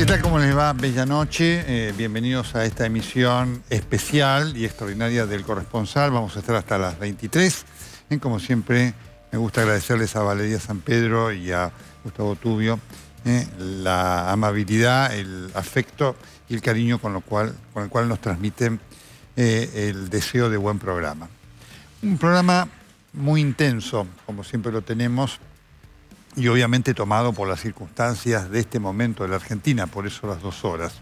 tal? ¿Cómo les va? Bella noche. Bienvenidos a esta emisión especial y extraordinaria del Corresponsal. Vamos a estar hasta las 23. Como siempre, me gusta agradecerles a Valeria San Pedro y a Gustavo Tubio la amabilidad, el afecto y el cariño con el cual nos transmiten el deseo de buen programa. Un programa muy intenso, como siempre lo tenemos, y obviamente tomado por las circunstancias de este momento de la Argentina, por eso las 2 horas.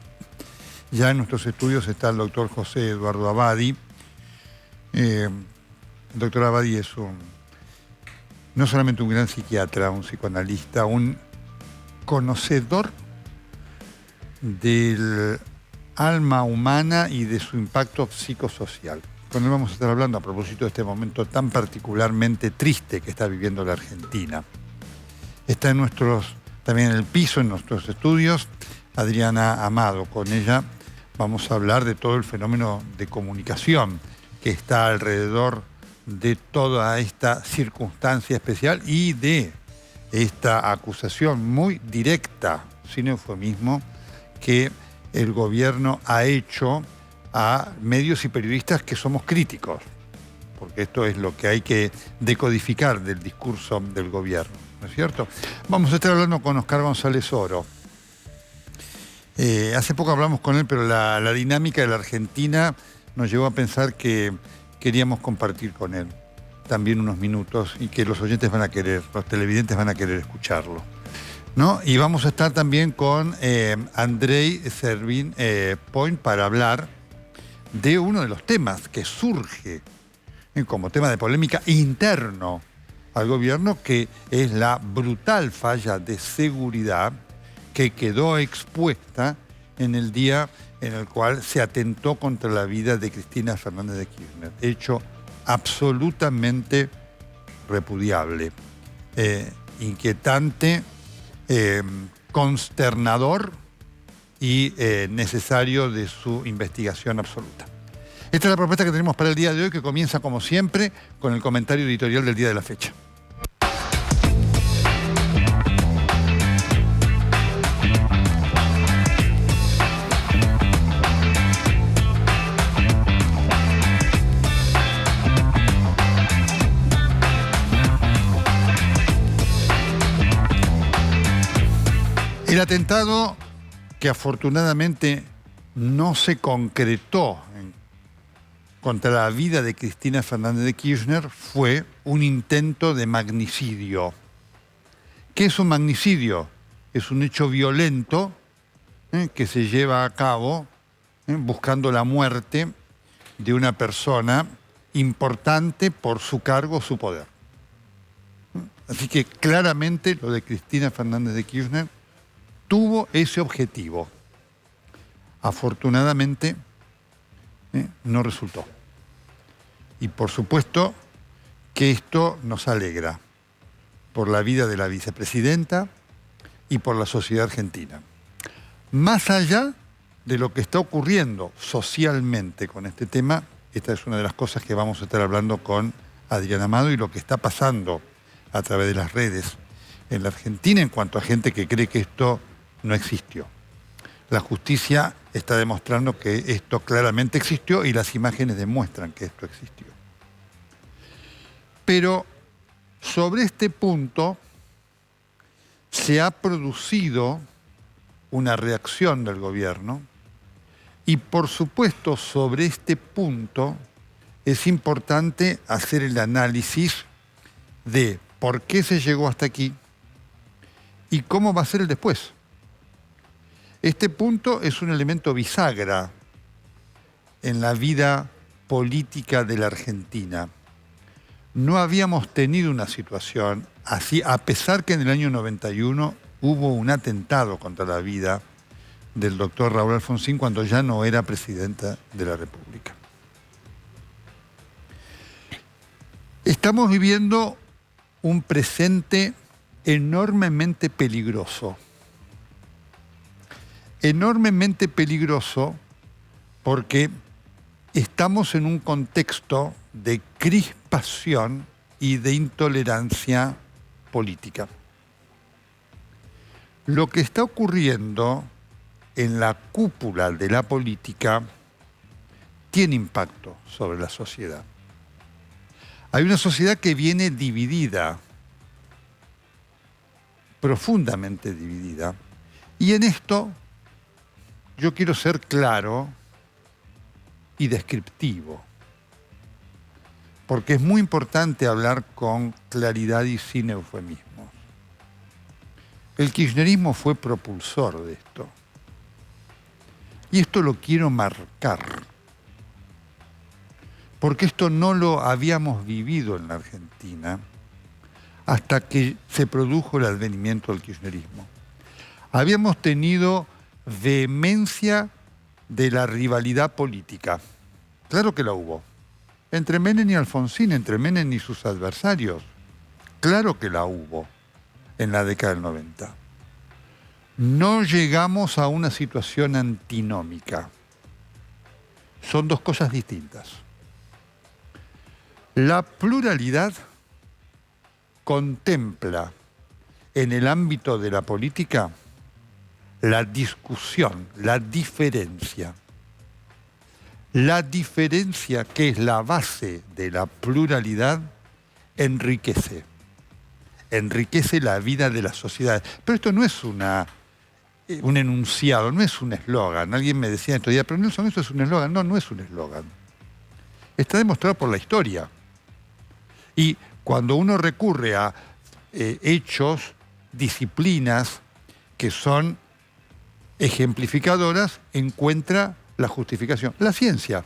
Ya en nuestros estudios está el doctor José Eduardo Abadi. El doctor Abadi es no solamente un gran psiquiatra, un psicoanalista, un conocedor del alma humana y de su impacto psicosocial. Con él vamos a estar hablando a propósito de este momento tan particularmente triste que está viviendo la Argentina. Está también en el piso, en nuestros estudios, Adriana Amado. Con ella vamos a hablar de todo el fenómeno de comunicación que está alrededor de toda esta circunstancia especial y de esta acusación muy directa, sin eufemismo, que el gobierno ha hecho a medios y periodistas que somos críticos, porque esto es lo que hay que decodificar del discurso del gobierno, ¿no es cierto? Vamos a estar hablando con Oscar González Oro. Hace poco hablamos con él, pero la dinámica de la Argentina nos llevó a pensar que queríamos compartir con él también unos minutos y que los oyentes van a querer, los televidentes van a querer escucharlo, ¿no? Y vamos a estar también con Andrei Servin Point para hablar de uno de los temas que surge como tema de polémica interno al gobierno, que es la brutal falla de seguridad que quedó expuesta en el día en el cual se atentó contra la vida de Cristina Fernández de Kirchner. Hecho absolutamente repudiable, inquietante, consternador y necesario de su investigación absoluta. Esta es la propuesta que tenemos para el día de hoy, que comienza como siempre con el comentario editorial del día de la fecha. El atentado, que afortunadamente no se concretó contra la vida de Cristina Fernández de Kirchner, fue un intento de magnicidio. ¿Qué es un magnicidio? Es un hecho violento que se lleva a cabo buscando la muerte de una persona importante por su cargo o su poder. Así que claramente lo de Cristina Fernández de Kirchner tuvo ese objetivo. Afortunadamente no resultó. Y por supuesto que esto nos alegra por la vida de la vicepresidenta y por la sociedad argentina. Más allá de lo que está ocurriendo socialmente con este tema, esta es una de las cosas que vamos a estar hablando con Adriana Amado, y lo que está pasando a través de las redes en la Argentina en cuanto a gente que cree que esto no existió. La justicia está demostrando que esto claramente existió y las imágenes demuestran que esto existió. Pero sobre este punto se ha producido una reacción del gobierno y, por supuesto, sobre este punto es importante hacer el análisis de por qué se llegó hasta aquí y cómo va a ser el después. Este punto es un elemento bisagra en la vida política de la Argentina. No habíamos tenido una situación así, a pesar que en el año 91 hubo un atentado contra la vida del doctor Raúl Alfonsín cuando ya no era presidenta de la República. Estamos viviendo un presente enormemente peligroso. Enormemente peligroso porque estamos en un contexto de crispación y de intolerancia política. Lo que está ocurriendo en la cúpula de la política tiene impacto sobre la sociedad. Hay una sociedad que viene dividida, profundamente dividida, y en esto yo quiero ser claro y descriptivo, porque es muy importante hablar con claridad y sin eufemismos. El kirchnerismo fue propulsor de esto. Y esto lo quiero marcar, porque esto no lo habíamos vivido en la Argentina hasta que se produjo el advenimiento del kirchnerismo. Habíamos tenido vehemencia de la rivalidad política. Claro que la hubo. Entre Menem y Alfonsín, entre Menem y sus adversarios. Claro que la hubo en la década del 90. No llegamos a una situación antinómica. Son dos cosas distintas. La pluralidad contempla en el ámbito de la política la discusión, la diferencia. La diferencia, que es la base de la pluralidad, enriquece. Enriquece la vida de la sociedad. Pero esto no es un enunciado, no es un eslogan. Alguien me decía estos días, pero Nelson, ¿eso es un eslogan? No, no es un eslogan. Está demostrado por la historia. Y cuando uno recurre a hechos, disciplinas que son ejemplificadoras, encuentra la justificación. La ciencia.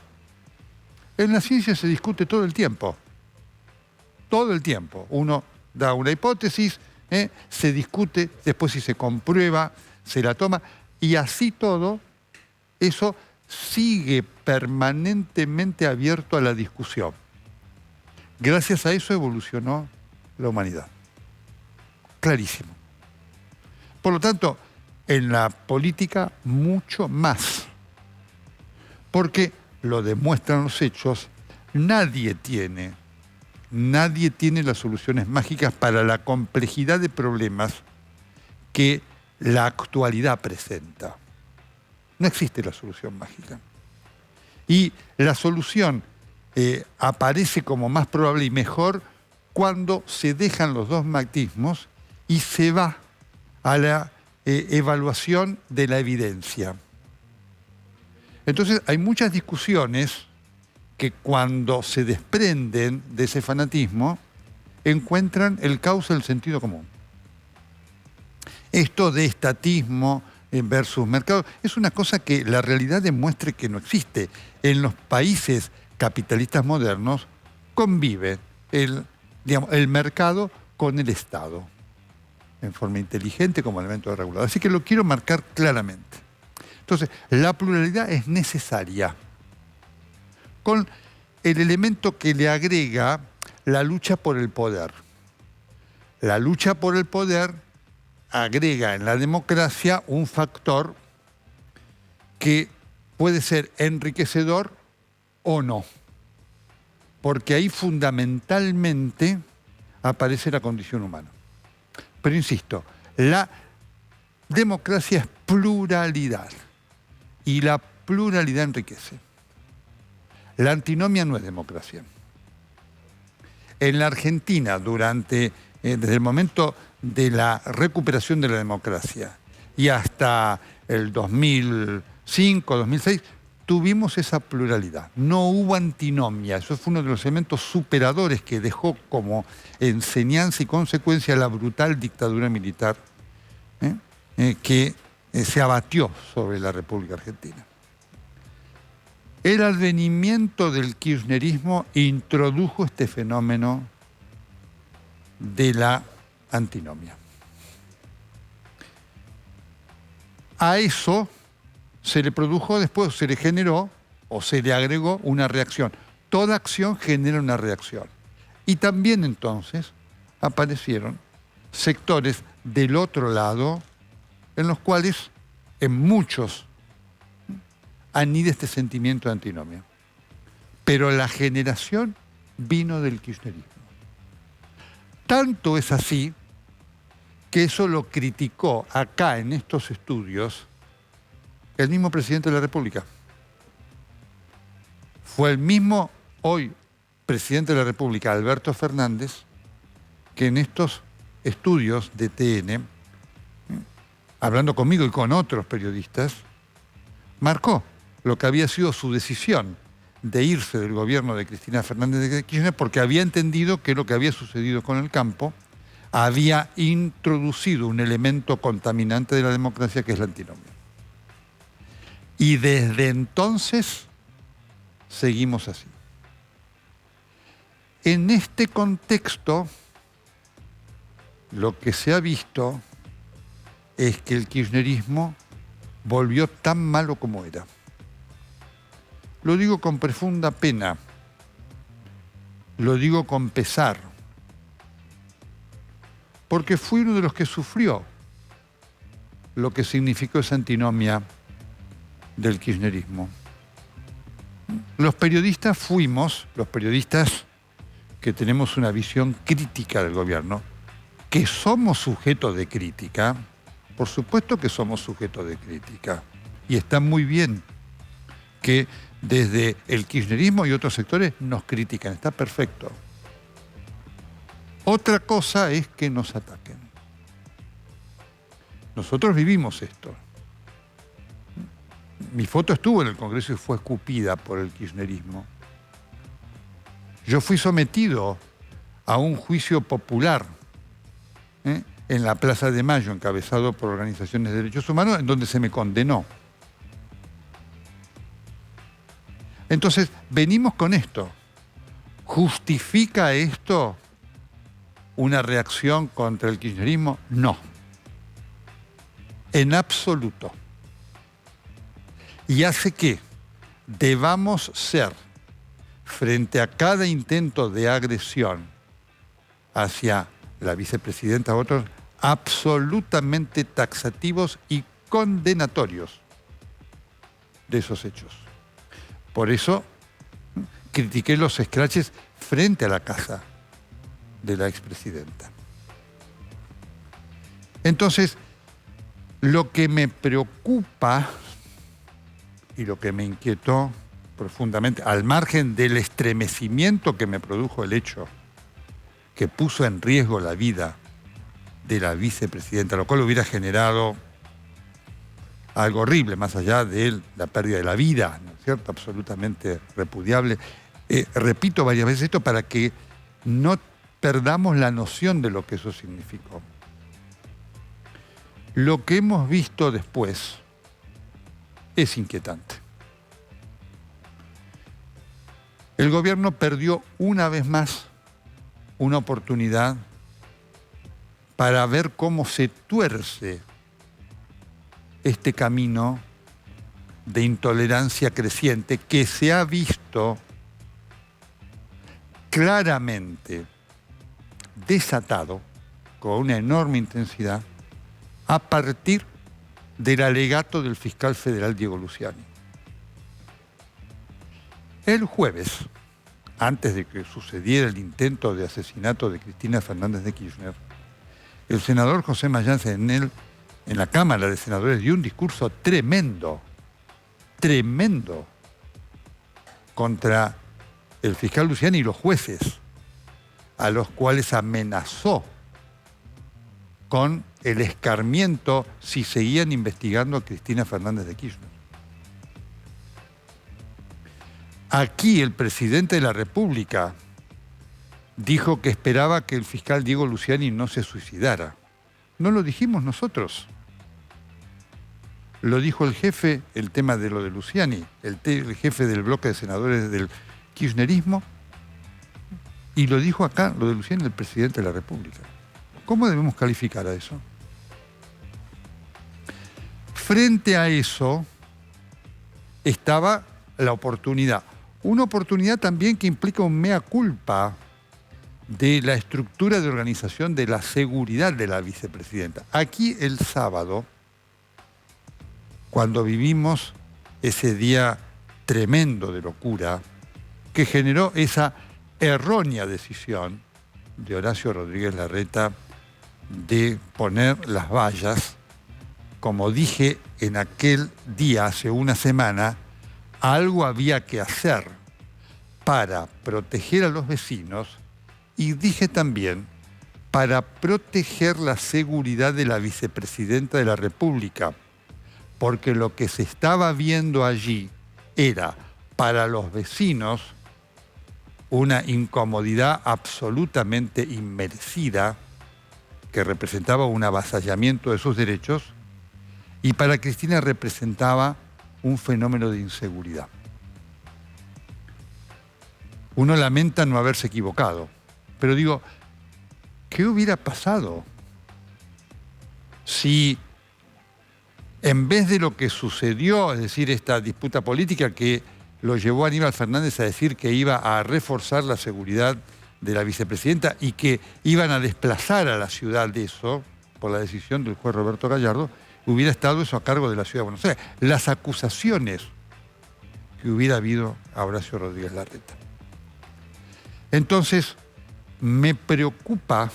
En la ciencia se discute todo el tiempo. Todo el tiempo. Uno da una hipótesis, se discute, después si se comprueba, se la toma, y así todo, eso sigue permanentemente abierto a la discusión. Gracias a eso evolucionó la humanidad. Clarísimo. Por lo tanto, en la política mucho más. Porque lo demuestran los hechos, nadie tiene las soluciones mágicas para la complejidad de problemas que la actualidad presenta. No existe la solución mágica. Y la solución aparece como más probable y mejor cuando se dejan los dos magnetismos y se va a la evaluación de la evidencia. Entonces hay muchas discusiones que cuando se desprenden de ese fanatismo encuentran el cauce del sentido común. Esto de estatismo versus mercado es una cosa que la realidad demuestra que no existe. En los países capitalistas modernos convive el mercado con el Estado en forma inteligente como elemento de regulador. Así que lo quiero marcar claramente. Entonces, la pluralidad es necesaria con el elemento que le agrega la lucha por el poder. La lucha por el poder agrega en la democracia un factor que puede ser enriquecedor o no, porque ahí fundamentalmente aparece la condición humana. Pero insisto, la democracia es pluralidad y la pluralidad enriquece. La antinomia no es democracia. En la Argentina, desde el momento de la recuperación de la democracia y hasta el 2005, 2006, tuvimos esa pluralidad. No hubo antinomia. Eso fue uno de los elementos superadores que dejó como enseñanza y consecuencia la brutal dictadura militar que se abatió sobre la República Argentina. El advenimiento del kirchnerismo introdujo este fenómeno de la antinomia. A eso se le produjo después, se le generó o se le agregó una reacción. Toda acción genera una reacción. Y también entonces aparecieron sectores del otro lado en los cuales en muchos anida este sentimiento de antinomia. Pero la generación vino del kirchnerismo. Tanto es así que eso lo criticó acá en estos estudios El mismo presidente de la República. Fue el mismo hoy presidente de la República, Alberto Fernández, que en estos estudios de TN, hablando conmigo y con otros periodistas, marcó lo que había sido su decisión de irse del gobierno de Cristina Fernández de Kirchner, porque había entendido que lo que había sucedido con el campo había introducido un elemento contaminante de la democracia, que es la antinomia. Y desde entonces seguimos así. En este contexto, lo que se ha visto es que el kirchnerismo volvió tan malo como era. Lo digo con profunda pena, lo digo con pesar, porque fui uno de los que sufrió lo que significó esa antinomia del kirchnerismo. Los periodistas que tenemos una visión crítica del gobierno, que somos sujetos de crítica, por supuesto que somos sujetos de crítica, y está muy bien que desde el kirchnerismo y otros sectores nos critican, está perfecto. Otra cosa es que nos ataquen. Nosotros vivimos esto. Mi foto estuvo en el Congreso y fue escupida por el kirchnerismo. Yo fui sometido a un juicio popular en la Plaza de Mayo, encabezado por organizaciones de derechos humanos, en donde se me condenó. Entonces, venimos con esto. ¿Justifica esto una reacción contra el kirchnerismo? No. En absoluto. Y hace que debamos ser, frente a cada intento de agresión hacia la vicepresidenta u otros, absolutamente taxativos y condenatorios de esos hechos. Por eso critiqué los escraches frente a la casa de la expresidenta. Entonces, lo que me preocupa y lo que me inquietó profundamente, al margen del estremecimiento que me produjo el hecho que puso en riesgo la vida de la vicepresidenta, lo cual hubiera generado algo horrible, más allá de la pérdida de la vida, ¿no es cierto?, absolutamente repudiable. Repito varias veces esto para que no perdamos la noción de lo que eso significó. Lo que hemos visto después es inquietante. El gobierno perdió una vez más una oportunidad para ver cómo se tuerce este camino de intolerancia creciente que se ha visto claramente desatado con una enorme intensidad a partir del alegato del fiscal federal Diego Luciani. El jueves, antes de que sucediera el intento de asesinato de Cristina Fernández de Kirchner, el senador José Mayans en la Cámara de Senadores dio un discurso tremendo contra el fiscal Luciani y los jueces, a los cuales amenazó con el escarmiento si seguían investigando a Cristina Fernández de Kirchner. Aquí el presidente de la República dijo que esperaba que el fiscal Diego Luciani no se suicidara. No lo dijimos nosotros. Lo dijo el jefe, el tema de lo de Luciani, el jefe del bloque de senadores del kirchnerismo, y lo dijo acá, lo de Luciani, el presidente de la República. ¿Cómo debemos calificar a eso? Frente a eso estaba la oportunidad. Una oportunidad también que implica un mea culpa de la estructura de organización de la seguridad de la vicepresidenta. Aquí el sábado, cuando vivimos ese día tremendo de locura que generó esa errónea decisión de Horacio Rodríguez Larreta de poner las vallas como dije en aquel día, hace una semana, algo había que hacer para proteger a los vecinos y dije también para proteger la seguridad de la vicepresidenta de la República, porque lo que se estaba viendo allí era para los vecinos una incomodidad absolutamente inmerecida que representaba un avasallamiento de sus derechos y para Cristina representaba un fenómeno de inseguridad. Uno lamenta no haberse equivocado, pero digo, ¿qué hubiera pasado si en vez de lo que sucedió, es decir, esta disputa política que lo llevó a Aníbal Fernández a decir que iba a reforzar la seguridad de la vicepresidenta y que iban a desplazar a la ciudad de eso, por la decisión del juez Roberto Gallardo, hubiera estado eso a cargo de la Ciudad de Buenos Aires? Las acusaciones que hubiera habido a Horacio Rodríguez Larreta. Entonces, me preocupa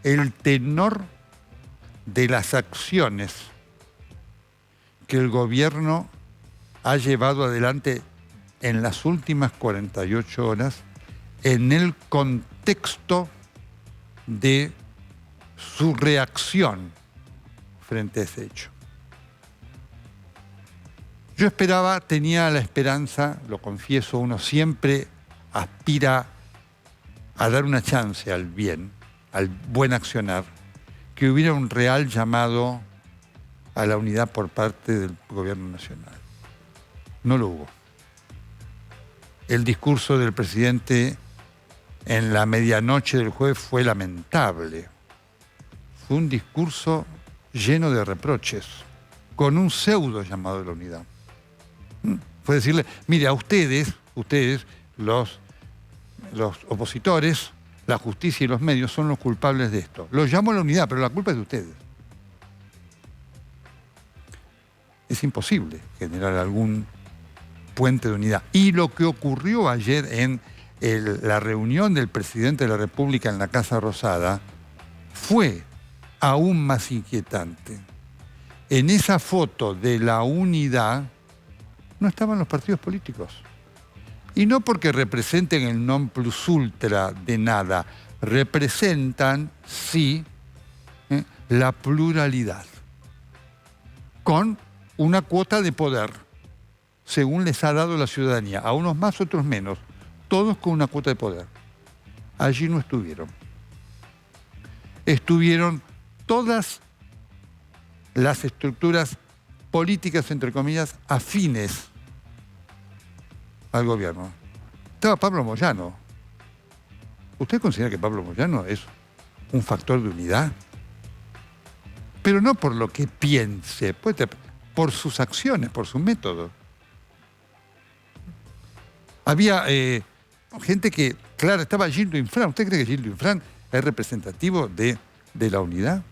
el tenor de las acciones que el gobierno ha llevado adelante en las últimas 48 horas en el contexto de su reacción frente a ese hecho. Yo esperaba, tenía la esperanza, lo confieso, uno siempre aspira a dar una chance al bien, al buen accionar, que hubiera un real llamado a la unidad por parte del gobierno nacional. No lo hubo. El discurso del presidente en la medianoche del jueves fue lamentable. Fue un discurso lleno de reproches, con un pseudo llamado de la unidad. Fue decirle, mire, a ustedes, los opositores, la justicia y los medios son los culpables de esto. Los llamo a la unidad, pero la culpa es de ustedes. Es imposible generar algún puente de unidad. Y lo que ocurrió ayer en la reunión del presidente de la República en la Casa Rosada fue aún más inquietante. En esa foto de la unidad no estaban los partidos políticos. Y no porque representen el non plus ultra de nada, representan, sí, la pluralidad, con una cuota de poder, según les ha dado la ciudadanía, a unos más, otros menos, todos con una cuota de poder. Allí no estuvieron. Estuvieron todas las estructuras políticas, entre comillas, afines al gobierno. Estaba Pablo Moyano. ¿Usted considera que Pablo Moyano es un factor de unidad? Pero no por lo que piense, por sus acciones, por su método. Había gente que, claro, estaba Gildo Infran. ¿Usted cree que Gildo Infran es representativo de la unidad?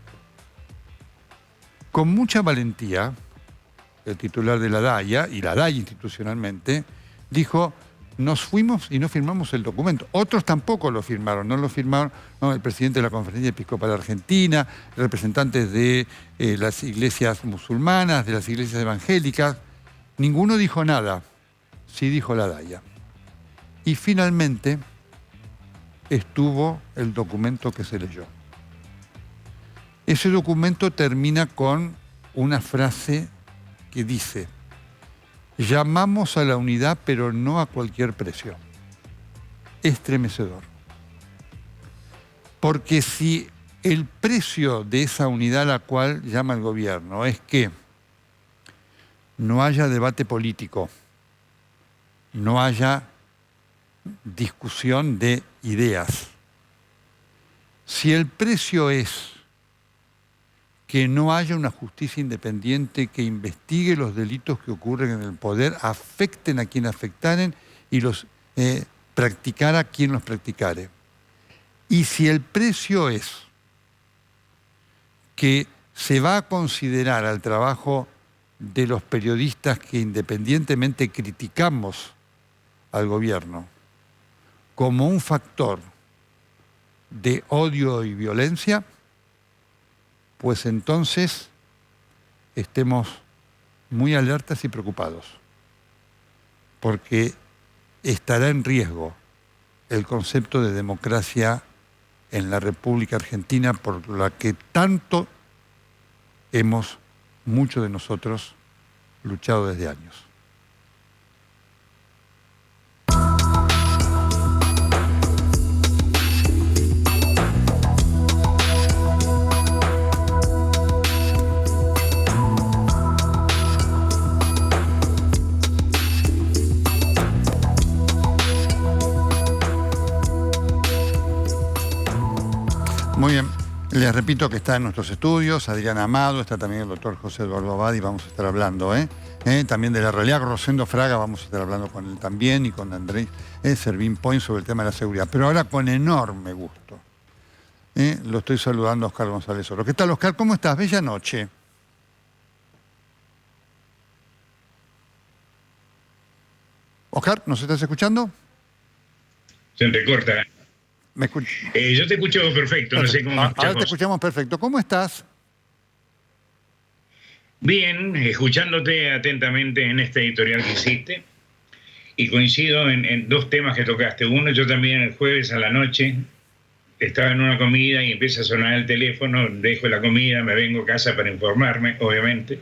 Con mucha valentía, el titular de la DAIA, y la DAIA institucionalmente, dijo, nos fuimos y no firmamos el documento. Otros tampoco lo firmaron, no lo firmaron el presidente de la Conferencia Episcopal Argentina, representantes de las iglesias musulmanas, de las iglesias evangélicas. Ninguno dijo nada, sí dijo la DAIA. Y finalmente estuvo el documento que se leyó. Ese documento termina con una frase que dice, llamamos a la unidad, pero no a cualquier precio. Estremecedor. Porque si el precio de esa unidad a la cual llama el gobierno es que no haya debate político, no haya discusión de ideas, si el precio es que no haya una justicia independiente que investigue los delitos que ocurren en el poder, afecten a quien afectaren y los practicara quien los practicare. Y si el precio es que se va a considerar al trabajo de los periodistas que independientemente criticamos al gobierno como un factor de odio y violencia, pues entonces estemos muy alertas y preocupados, porque estará en riesgo el concepto de democracia en la República Argentina, por la que tanto hemos, muchos de nosotros, luchado desde años. Muy bien, les repito que está en nuestros estudios Adrián Amado, está también el doctor José Eduardo Abad y vamos a estar hablando también de la realidad. Rosendo Fraga, vamos a estar hablando con él también y con Andrés Servín Point sobre el tema de la seguridad. Pero ahora con enorme gusto lo estoy saludando a Oscar González Oro. ¿Qué tal, Oscar? ¿Cómo estás? Bella noche. Oscar, ¿nos estás escuchando? Se entrecorta. Yo te escucho perfecto, no sé cómo me escuchas. Ahora te escuchamos perfecto. ¿Cómo estás? Bien, escuchándote atentamente en este editorial que hiciste, y coincido en dos temas que tocaste. Uno, yo también el jueves a la noche estaba en una comida y empieza a sonar el teléfono, dejo la comida, me vengo a casa para informarme, obviamente.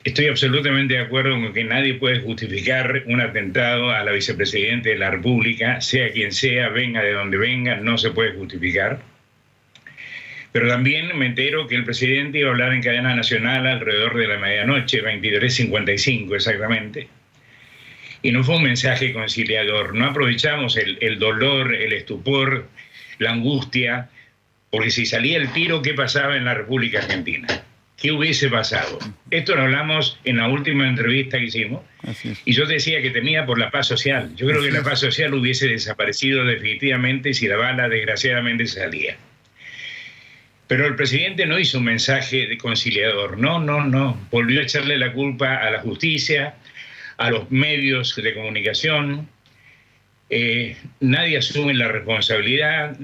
Estoy absolutamente de acuerdo con que nadie puede justificar un atentado a la vicepresidenta de la República, sea quien sea, venga de donde venga, no se puede justificar. Pero también me entero que el presidente iba a hablar en cadena nacional alrededor de la medianoche, 23:55 exactamente. Y no fue un mensaje conciliador. No aprovechamos el dolor, el estupor, la angustia, porque si salía el tiro, ¿qué pasaba en la República Argentina? ¿Qué hubiese pasado? Esto lo hablamos en la última entrevista que hicimos. Y yo decía que temía por la paz social. Yo creo que la paz social hubiese desaparecido definitivamente si la bala desgraciadamente salía. Pero el presidente no hizo un mensaje de conciliador. No. Volvió a echarle la culpa a la justicia, a los medios de comunicación. Nadie asume la responsabilidad.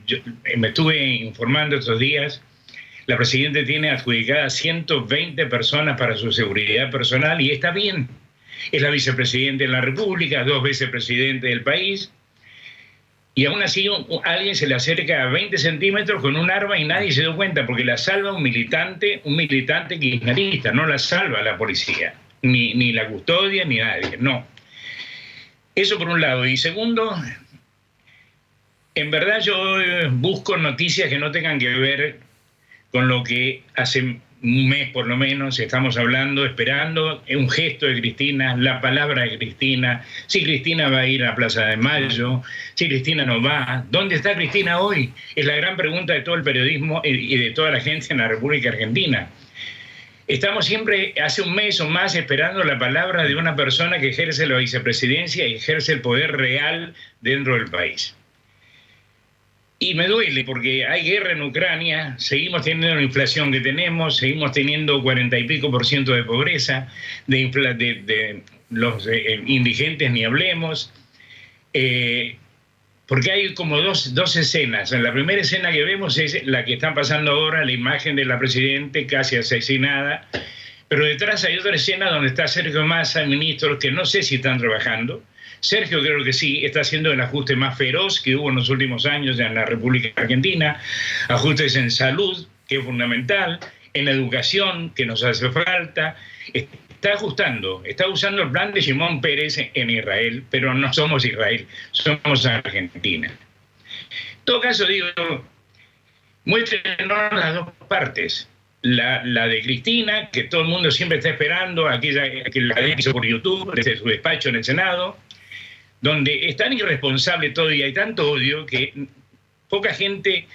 Yo me estuve informando estos días. La presidenta tiene adjudicadas 120 personas para su seguridad personal y está bien. Es la vicepresidenta de la República, 2 veces presidente del país. Y aún así alguien se le acerca a 20 centímetros con un arma y nadie se da cuenta, porque la salva un militante kirchnerista, no la salva la policía, ni la custodia, ni nadie, no. Eso por un lado. Y segundo, en verdad yo busco noticias que no tengan que ver con lo que hace un mes por lo menos estamos hablando, esperando un gesto de Cristina, la palabra de Cristina, si Cristina va a ir a Plaza de Mayo, si Cristina no va. ¿Dónde está Cristina hoy? Es la gran pregunta de todo el periodismo y de toda la gente en la República Argentina. Estamos siempre, hace un mes o más, esperando la palabra de una persona que ejerce la vicepresidencia y ejerce el poder real dentro del país. Y me duele porque hay guerra en Ucrania, seguimos teniendo la inflación que tenemos, seguimos teniendo 40 y pico % de pobreza, de los indigentes ni hablemos, porque hay como dos escenas. La primera escena que vemos es la que están pasando ahora, la imagen de la presidenta casi asesinada, pero detrás hay otra escena donde está Sergio Massa, el ministro, que no sé si están trabajando. Sergio creo que sí, está haciendo el ajuste más feroz que hubo en los últimos años en la República Argentina, ajustes en salud, que es fundamental, en educación, que nos hace falta. Está ajustando, está usando el plan de Shimon Peres en Israel, pero no somos Israel, somos Argentina. En todo caso, digo, muéstrenos las dos partes. La de Cristina, que todo el mundo siempre está esperando, aquella que la hizo por YouTube, desde su despacho en el Senado, donde es tan irresponsable todo y hay tanto odio que poca gente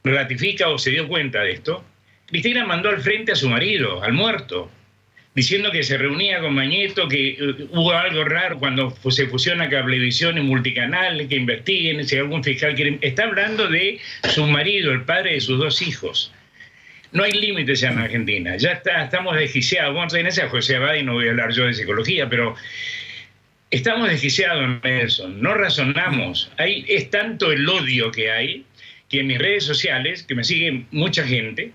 ratifica o se dio cuenta de esto. Cristina mandó al frente a su marido, al muerto, diciendo que se reunía con Mañeto, que hubo algo raro cuando se fusiona Cablevisión y Multicanal, que investiguen si algún fiscal quiere... Está hablando de su marido, el padre de sus 2 hijos. No hay límites en Argentina, ya estamos desquiciados. Vamos a ir a José Abad y no voy a hablar yo de psicología, pero... Estamos desquiciados, Nelson, no razonamos. Es tanto el odio que hay, que en mis redes sociales, que me sigue mucha gente,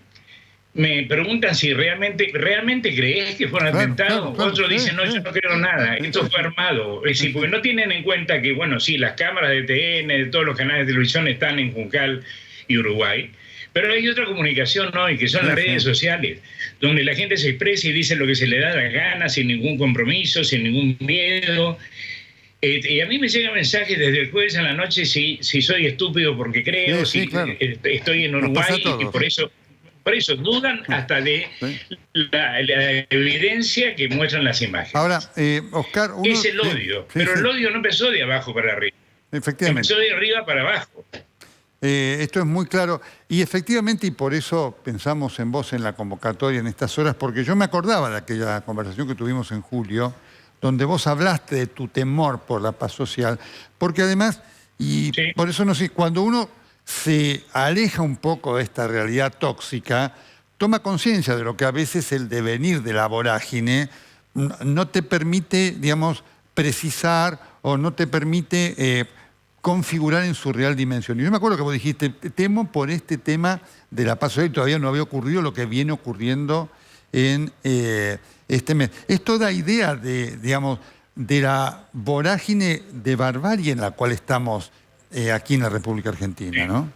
me preguntan si realmente crees que fue un atentado. Otros dicen, no, yo no creo nada, esto fue armado. Es decir, porque no tienen en cuenta que, bueno, sí, las cámaras de TN, de todos los canales de televisión están en Juncal y Uruguay, pero hay otra comunicación hoy, que son las redes sociales, donde la gente se expresa y dice lo que se le da la gana, sin ningún compromiso, sin ningún miedo. Y a mí me llegan mensajes desde el jueves a la noche si soy estúpido porque creo, claro. Estoy en Uruguay y por eso dudan hasta de la evidencia que muestran las imágenes. Ahora, Oscar... Es el odio, pero el odio no empezó de abajo para arriba. Efectivamente. Empezó de arriba para abajo. Esto es muy claro. Y efectivamente, y por eso pensamos en vos en la convocatoria en estas horas, porque yo me acordaba de aquella conversación que tuvimos en julio, donde vos hablaste de tu temor por la paz social, porque además, y por eso no sé, cuando uno se aleja un poco de esta realidad tóxica, toma conciencia de lo que a veces el devenir de la vorágine no te permite, digamos, precisar o no te permite configurar en su real dimensión. Y yo me acuerdo que vos dijiste, temo por este tema de la paz social, y todavía no había ocurrido lo que viene ocurriendo en este mes. Es toda idea de, digamos, de la vorágine de barbarie en la cual estamos aquí en la República Argentina, ¿no?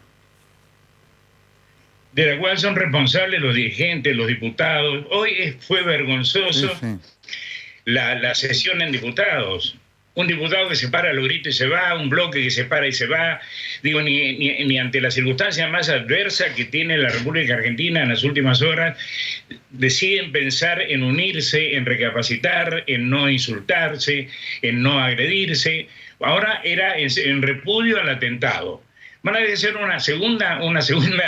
De la cual son responsables los dirigentes, los diputados. Hoy fue vergonzoso la sesión en diputados. Un diputado que se para a los gritos y se va, un bloque que se para y se va. Digo, ni ante la circunstancia más adversa que tiene la República Argentina en las últimas horas, deciden pensar en unirse, en recapacitar, en no insultarse, en no agredirse. Ahora era en repudio al atentado. Van a hacer una segunda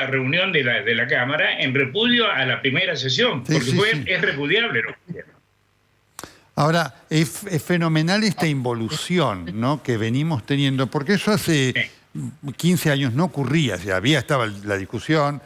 reunión de la Cámara en repudio a la primera sesión, porque es repudiable lo que hicieron. Ahora, es fenomenal esta involución, ¿no?, que venimos teniendo, porque eso hace 15 años no ocurría. O sea, estaba la discusión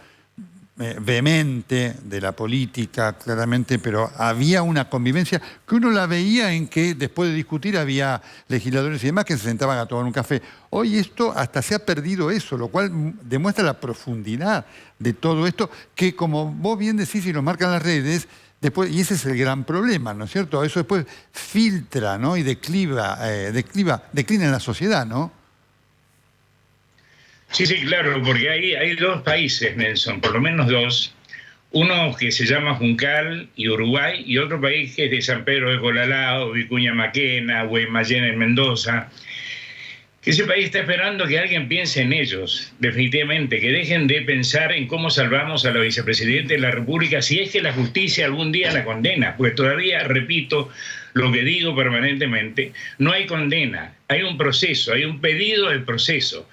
vehemente de la política, claramente, pero había una convivencia que uno la veía en que después de discutir había legisladores y demás que se sentaban a tomar un café. Hoy esto hasta se ha perdido eso, lo cual demuestra la profundidad de todo esto, que como vos bien decís y lo marcan las redes, después, y ese es el gran problema, ¿no es cierto? Eso después filtra, ¿no?, y declina en la sociedad, ¿no? Sí, claro, porque hay dos países, Nelson, por lo menos dos. Uno que se llama Juncal y Uruguay, y otro país que es de San Pedro de Colalao, Vicuña Maquena, Guaymallén en Mendoza. Que ese país está esperando que alguien piense en ellos, definitivamente, que dejen de pensar en cómo salvamos a la vicepresidenta de la República, si es que la justicia algún día la condena, pues todavía, repito, lo que digo permanentemente, no hay condena, hay un proceso, hay un pedido del proceso.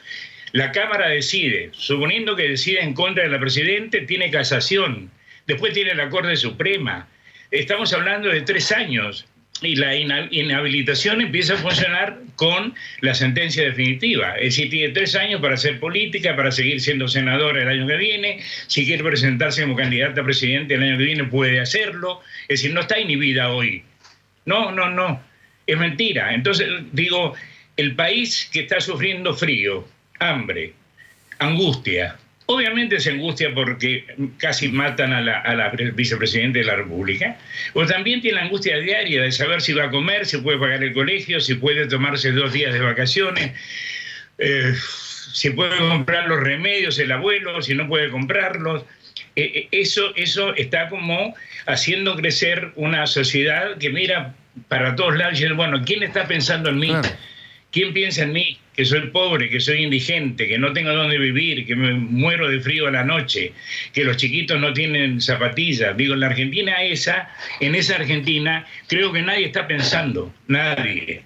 La Cámara decide, suponiendo que decide en contra de la presidenta, tiene casación, después tiene la Corte Suprema. Estamos hablando de 3 años y la inhabilitación empieza a funcionar con la sentencia definitiva. Es decir, tiene 3 años para hacer política, para seguir siendo senadora el año que viene. Si quiere presentarse como candidata a presidente el año que viene, puede hacerlo. Es decir, no está inhibida hoy. No. Es mentira. Entonces, digo, el país que está sufriendo frío, hambre, angustia. Obviamente se angustia porque casi matan a la vicepresidenta de la República, o también tiene la angustia diaria de saber si va a comer, si puede pagar el colegio, si puede tomarse 2 días de vacaciones, si puede comprar los remedios el abuelo, si no puede comprarlos. Eso está como haciendo crecer una sociedad que mira para todos lados y dice, bueno, ¿quién está pensando en mí? Claro. ¿Quién piensa en mí? Que soy pobre, que soy indigente, que no tengo dónde vivir, que me muero de frío a la noche, que los chiquitos no tienen zapatillas. Digo, en la Argentina en esa Argentina, creo que nadie está pensando. Nadie.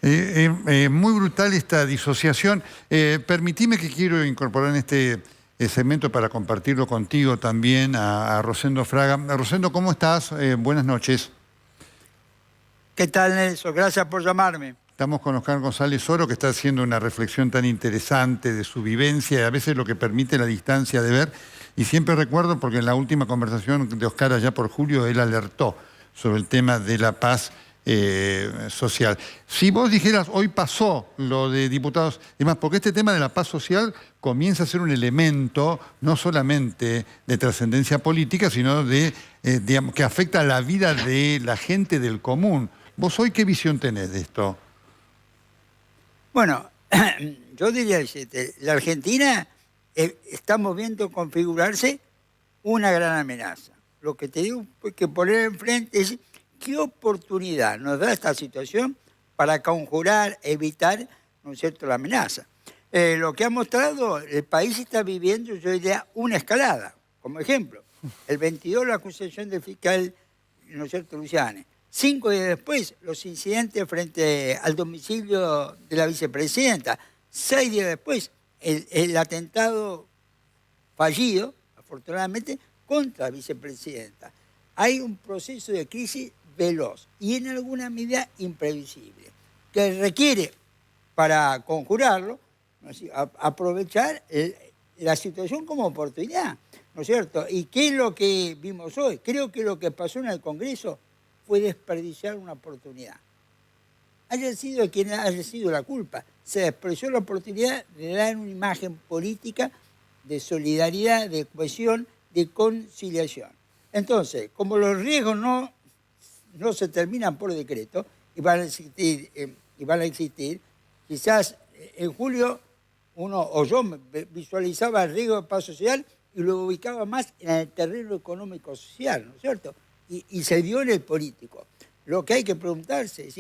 Muy brutal esta disociación. Permitime que quiero incorporar en este segmento para compartirlo contigo también a Rosendo Fraga. Rosendo, ¿cómo estás? Buenas noches. ¿Qué tal, Nelson? Gracias por llamarme. Estamos con Oscar González Oro, que está haciendo una reflexión tan interesante de su vivencia y a veces lo que permite la distancia de ver. Y siempre recuerdo, porque en la última conversación de Oscar allá por julio, él alertó sobre el tema de la paz social. Si vos dijeras, hoy pasó lo de diputados, demás, porque este tema de la paz social comienza a ser un elemento no solamente de trascendencia política, sino de, digamos, que afecta a la vida de la gente del común. ¿Vos hoy qué visión tenés de esto? Bueno, yo diría, la Argentina estamos viendo configurarse una gran amenaza. Lo que te digo que poner enfrente es qué oportunidad nos da esta situación para conjurar, evitar, ¿no es cierto?, la amenaza. Lo que ha mostrado, el país está viviendo, yo diría, una escalada. Como ejemplo, el 22 la acusación del fiscal, ¿no es cierto?, Luciani. 5 días después, los incidentes frente al domicilio de la vicepresidenta. 6 días después, el atentado fallido, afortunadamente, contra la vicepresidenta. Hay un proceso de crisis veloz y en alguna medida imprevisible, que requiere, para conjurarlo, ¿no es cierto?, aprovechar la situación como oportunidad, ¿no es cierto? ¿Y qué es lo que vimos hoy? Creo que lo que pasó en el Congreso fue desperdiciar una oportunidad. Haya sido quien haya sido la culpa, se desperdició la oportunidad de dar una imagen política de solidaridad, de cohesión, de conciliación. Entonces, como los riesgos no se terminan por decreto y van a existir, quizás en julio uno o yo visualizaba el riesgo de paz social y lo ubicaba más en el terreno económico-social, ¿no es cierto? Y se dio en el político. Lo que hay que preguntarse es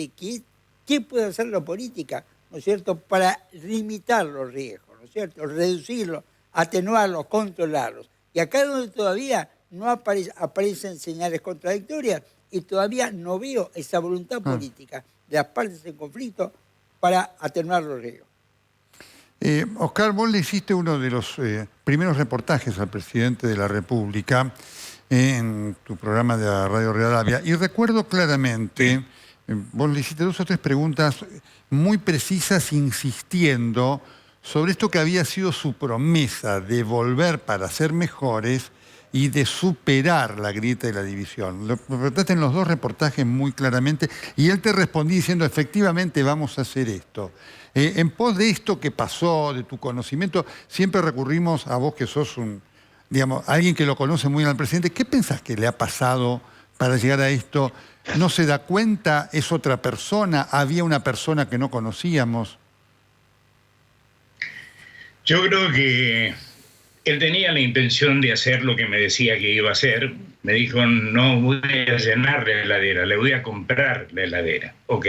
¿qué puede hacer la política, ¿no es cierto?, para limitar los riesgos, ¿no es cierto?, reducirlos, atenuarlos, controlarlos. Y acá donde todavía no aparecen señales contradictorias y todavía no veo esa voluntad política de las partes en conflicto para atenuar los riesgos. Oscar, vos le hiciste uno de los primeros reportajes al presidente de la República en tu programa de la Radio Real Avia, y recuerdo claramente, vos le hiciste 2 o 3 preguntas muy precisas insistiendo sobre esto que había sido su promesa de volver para ser mejores y de superar la grieta y la división. Lo preguntaste en los 2 reportajes muy claramente y él te respondí diciendo, efectivamente vamos a hacer esto. En pos de esto que pasó, de tu conocimiento, siempre recurrimos a vos que sos alguien que lo conoce muy bien al presidente. ¿Qué pensás que le ha pasado para llegar a esto? ¿No se da cuenta? ¿Es otra persona? ¿Había una persona que no conocíamos? Yo creo que él tenía la intención de hacer lo que me decía que iba a hacer. Me dijo, no voy a llenar la heladera, le voy a comprar la heladera. Ok.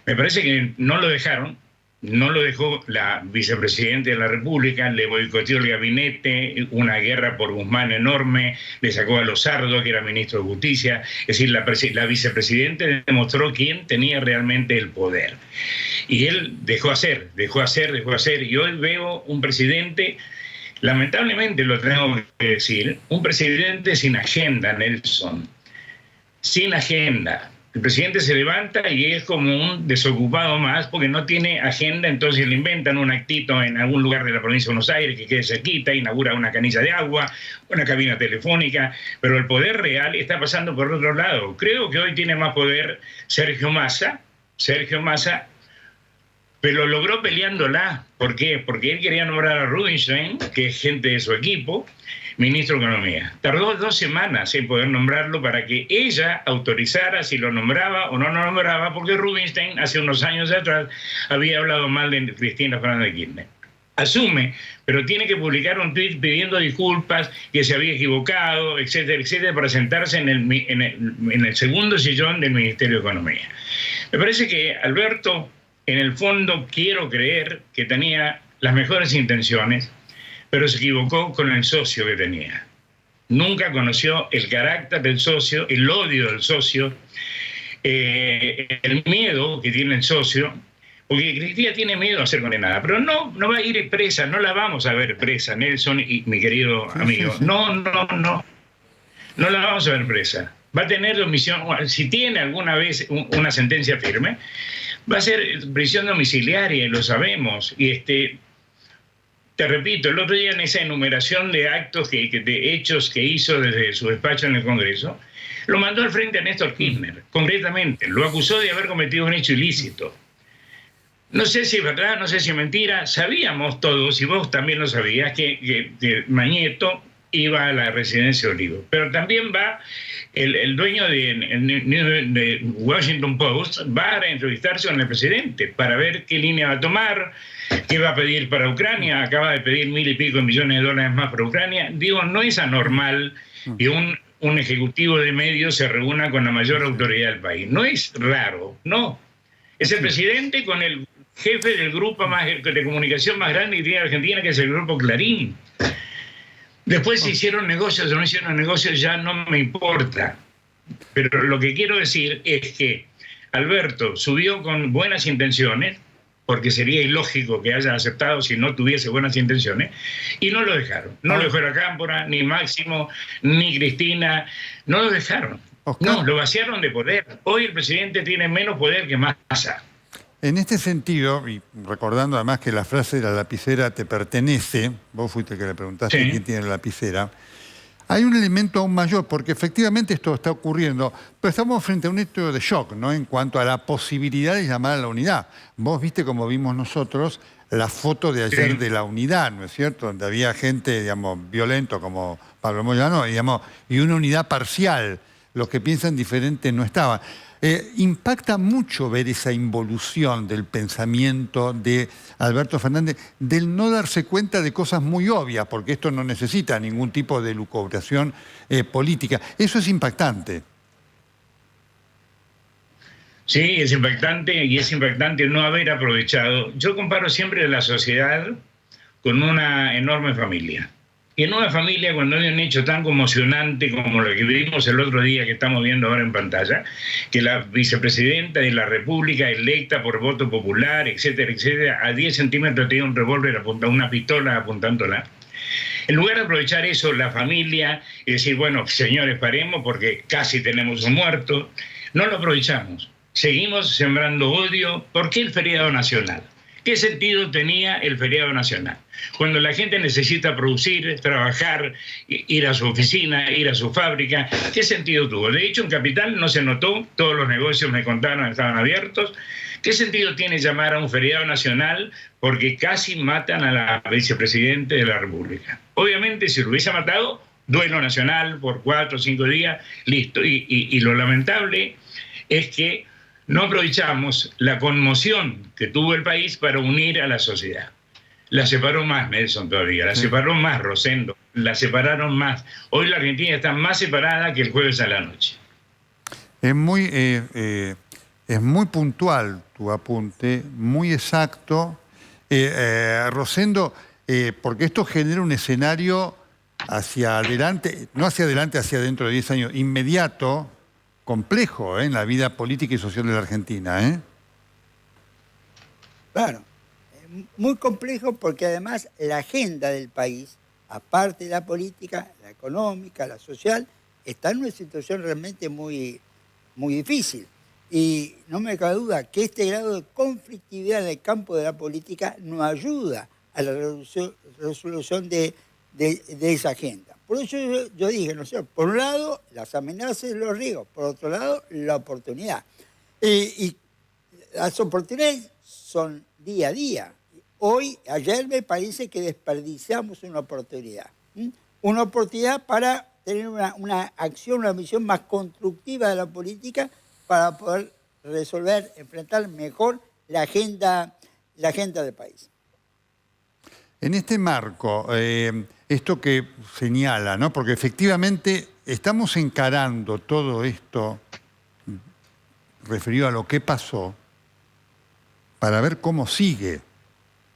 Me parece que no lo dejaron, no lo dejó la vicepresidenta de la República, le boicoteó el gabinete, una guerra por Guzmán enorme, le sacó a Lozardo, que era ministro de Justicia. Es decir, la vicepresidenta demostró quién tenía realmente el poder. Y él dejó hacer, y hoy veo un presidente, lamentablemente lo tengo que decir, un presidente sin agenda, Nelson, sin agenda. El presidente se levanta y es como un desocupado más porque no tiene agenda, entonces le inventan un actito en algún lugar de la provincia de Buenos Aires que quede cerquita, inaugura una canilla de agua, una cabina telefónica, pero el poder real está pasando por otro lado. Creo que hoy tiene más poder Sergio Massa, pero lo logró peleándola. ¿Por qué? Porque él quería nombrar a Rubinstein, que es gente de su equipo, ministro de Economía. Tardó 2 semanas en poder nombrarlo para que ella autorizara si lo nombraba o no lo nombraba, porque Rubinstein hace unos años atrás había hablado mal de Cristina Fernández de Kirchner. Asume, pero tiene que publicar un tuit pidiendo disculpas, que se había equivocado, etcétera, etcétera, para sentarse en el segundo sillón del Ministerio de Economía. Me parece que Alberto, en el fondo, quiero creer que tenía las mejores intenciones, pero se equivocó con el socio que tenía. Nunca conoció el carácter del socio, el odio del socio, el miedo que tiene el socio, porque Cristina tiene miedo a ser condenada, pero no va a ir presa, no la vamos a ver presa, Nelson y mi querido amigo. No la vamos a ver presa. Va a tener domicilio, si tiene alguna vez una sentencia firme, va a ser prisión domiciliaria, y lo sabemos. Y te repito, el otro día en esa enumeración de actos, de hechos que hizo desde su despacho en el Congreso, lo mandó al frente a Néstor Kirchner, concretamente. Lo acusó de haber cometido un hecho ilícito. No sé si es verdad, no sé si es mentira. Sabíamos todos, y vos también lo sabías, que Mañeto iba a la residencia de Olivo. Pero también va el dueño de Washington Post, va a entrevistarse con el presidente para ver qué línea va a tomar, qué va a pedir para Ucrania. Acaba de pedir $1.000 y pico millones de dólares más para Ucrania. Digo, no es anormal que un ejecutivo de medios se reúna con la mayor autoridad del país. No es raro, no. Es el presidente con el jefe del grupo de comunicación más grande que tiene Argentina, que es el Grupo Clarín. Después si hicieron negocios o no hicieron negocios ya no me importa. Pero lo que quiero decir es que Alberto subió con buenas intenciones, porque sería ilógico que haya aceptado si no tuviese buenas intenciones, y no lo dejaron. No lo dejó la Cámpora, ni Máximo, ni Cristina, no lo dejaron. No, lo vaciaron de poder. Hoy el presidente tiene menos poder que Massa. En este sentido, y recordando además que la frase de la lapicera te pertenece, vos fuiste el que le preguntaste quién tiene la lapicera, hay un elemento aún mayor, porque efectivamente esto está ocurriendo, pero estamos frente a un hecho de shock, ¿no? En cuanto a la posibilidad de llamar a la unidad. Vos viste, como vimos nosotros, la foto de ayer de la unidad, ¿no es cierto? Donde había gente, digamos, violento como Pablo Moyano, digamos, y una unidad parcial. Los que piensan diferente no estaban. Impacta mucho ver esa involución del pensamiento de Alberto Fernández, del no darse cuenta de cosas muy obvias, porque esto no necesita ningún tipo de lucubración política. Eso es impactante. Sí, es impactante, y es impactante no haber aprovechado. Yo comparo siempre la sociedad con una enorme familia. Y en una familia, cuando hay un hecho tan conmocionante como lo que vimos el otro día, que estamos viendo ahora en pantalla, que la vicepresidenta de la República, electa por voto popular, etcétera, etcétera, a 10 centímetros tiene un revólver, una pistola apuntándola. En lugar de aprovechar eso, la familia, y decir, bueno, señores, paremos porque casi tenemos un muerto, no lo aprovechamos. Seguimos sembrando odio. ¿Por qué el feriado nacional? ¿Qué sentido tenía el feriado nacional? Cuando la gente necesita producir, trabajar, ir a su oficina, ir a su fábrica, ¿qué sentido tuvo? De hecho, en Capital no se notó, todos los negocios me contaron estaban abiertos. ¿Qué sentido tiene llamar a un feriado nacional porque casi matan a la vicepresidenta de la República? Obviamente, si lo hubiese matado, duelo nacional por 4 o 5 días, listo. Y lo lamentable es que no aprovechamos la conmoción que tuvo el país para unir a la sociedad. La separó más Nelson todavía, la separó más Rosendo, la separaron más. Hoy la Argentina está más separada que el jueves a la noche. Es muy puntual tu apunte, muy exacto. Rosendo, porque esto genera un escenario hacia adelante, no hacia adelante, hacia dentro de 10 años, inmediato, complejo en la vida política y social de la Argentina. Claro, muy complejo porque además la agenda del país, aparte de la política, la económica, la social, está en una situación realmente muy, muy difícil. Y no me cabe duda que este grado de conflictividad en el campo de la política no ayuda a la resolución de esa agenda. Por eso yo dije, no sé, por un lado, las amenazas y los riesgos, por otro lado, la oportunidad. Y las oportunidades son día a día. Ayer me parece que desperdiciamos una oportunidad. Una oportunidad para tener una acción, una visión más constructiva de la política para poder resolver, enfrentar mejor la agenda del país. En este marco, esto que señala, ¿no? Porque efectivamente estamos encarando todo esto referido a lo que pasó para ver cómo sigue,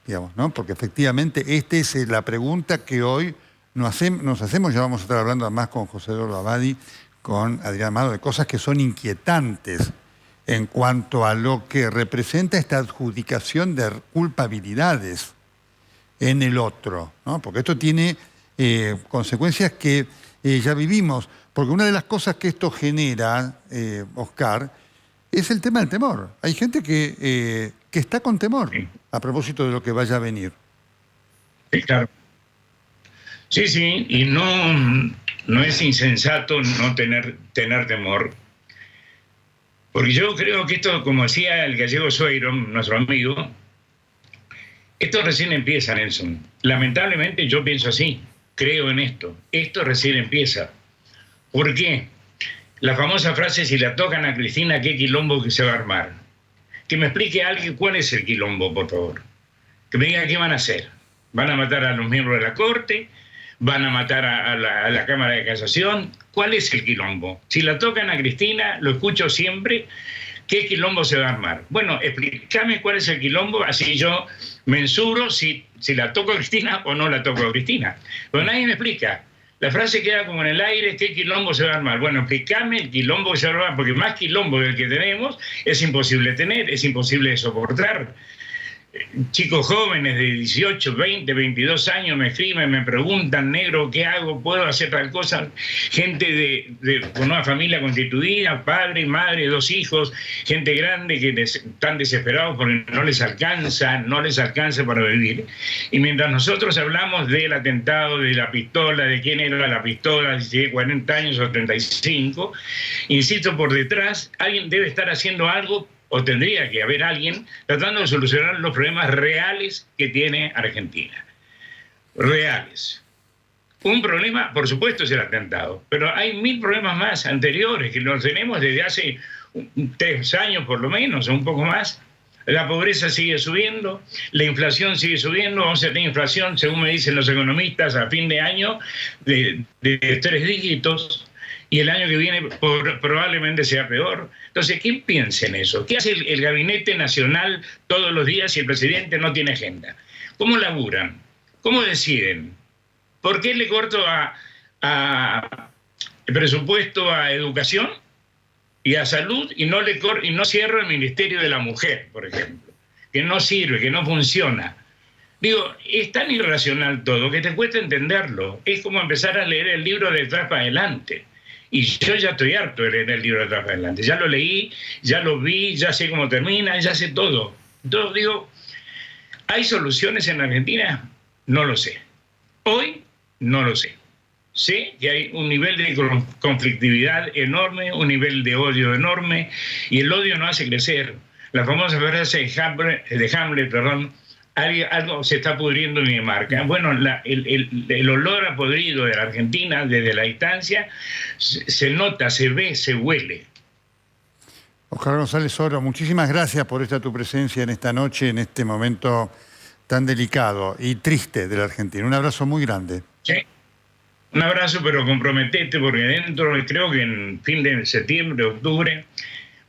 digamos, ¿no? Porque efectivamente esta es la pregunta que hoy nos hacemos. Ya vamos a estar hablando además con José Eduardo Abadi, con Adrián Amado, de cosas que son inquietantes en cuanto a lo que representa esta adjudicación de culpabilidades en el otro, ¿no? Porque esto tiene consecuencias que ya vivimos. Porque una de las cosas que esto genera, Oscar, es el tema del temor. Hay gente que está con temor a propósito de lo que vaya a venir. Sí, claro. Sí, y no no es insensato no tener temor. Porque yo creo que esto, como decía el gallego Sueiro, nuestro amigo, esto recién empieza, Nelson. Lamentablemente yo pienso así, creo en esto. Esto recién empieza. ¿Por qué? La famosa frase, si la tocan a Cristina, ¿qué quilombo que se va a armar? Que me explique a alguien cuál es el quilombo, por favor. Que me diga qué van a hacer. ¿Van a matar a los miembros de la Corte? ¿Van a matar a la Cámara de Casación? ¿Cuál es el quilombo? Si la tocan a Cristina, lo escucho siempre, ¿qué quilombo se va a armar? Bueno, explícame cuál es el quilombo, así yo mensuro si la toco a Cristina o no la toco a Cristina. Pero nadie me explica. La frase queda como en el aire, ¿qué quilombo se va a armar? Bueno, explícame el quilombo que se va a armar, porque más quilombo del que tenemos es imposible tener, es imposible de soportar. Chicos jóvenes de 18, 20, 22 años me escriben, me preguntan, negro, ¿qué hago? ¿Puedo hacer tal cosa? Gente con una familia constituida, padre, madre, 2 hijos, gente grande que están desesperados porque no les alcanza para vivir. Y mientras nosotros hablamos del atentado, de la pistola, de quién era la pistola, si tiene 40 años o 35, insisto, por detrás alguien debe estar haciendo algo, o tendría que haber alguien tratando de solucionar los problemas reales que tiene Argentina. Reales. Un problema, por supuesto, es el atentado, pero hay 1000 problemas más anteriores que los tenemos desde hace 3 años por lo menos, o un poco más. La pobreza sigue subiendo, la inflación sigue subiendo, vamos a tener inflación, según me dicen los economistas, a fin de año de 3 dígitos. Y el año que viene probablemente sea peor. Entonces, ¿quién piensa en eso? ¿Qué hace el Gabinete Nacional todos los días si el presidente no tiene agenda? ¿Cómo laburan? ¿Cómo deciden? ¿Por qué le corto a el presupuesto a educación y a salud y no cierro el Ministerio de la Mujer, por ejemplo? Que no sirve, que no funciona. Digo, es tan irracional todo que te cuesta entenderlo. Es como empezar a leer el libro de atrás para adelante. Y yo ya estoy harto de leer el libro de atrás para adelante. Ya lo leí, ya lo vi, ya sé cómo termina, ya sé todo. Entonces digo, ¿hay soluciones en Argentina? No lo sé. Hoy no lo sé. Sé que hay un nivel de conflictividad enorme, un nivel de odio enorme, y el odio no hace crecer. La famosa frase de Hamlet, algo se está pudriendo en Dinamarca. Bueno, el olor a podrido de la Argentina desde la distancia se nota, se ve, se huele. Oscar González Oro, muchísimas gracias por tu presencia en esta noche, en este momento tan delicado y triste de la Argentina. Un abrazo muy grande. Sí. Un abrazo, pero comprometete, porque creo que en fin de septiembre, octubre,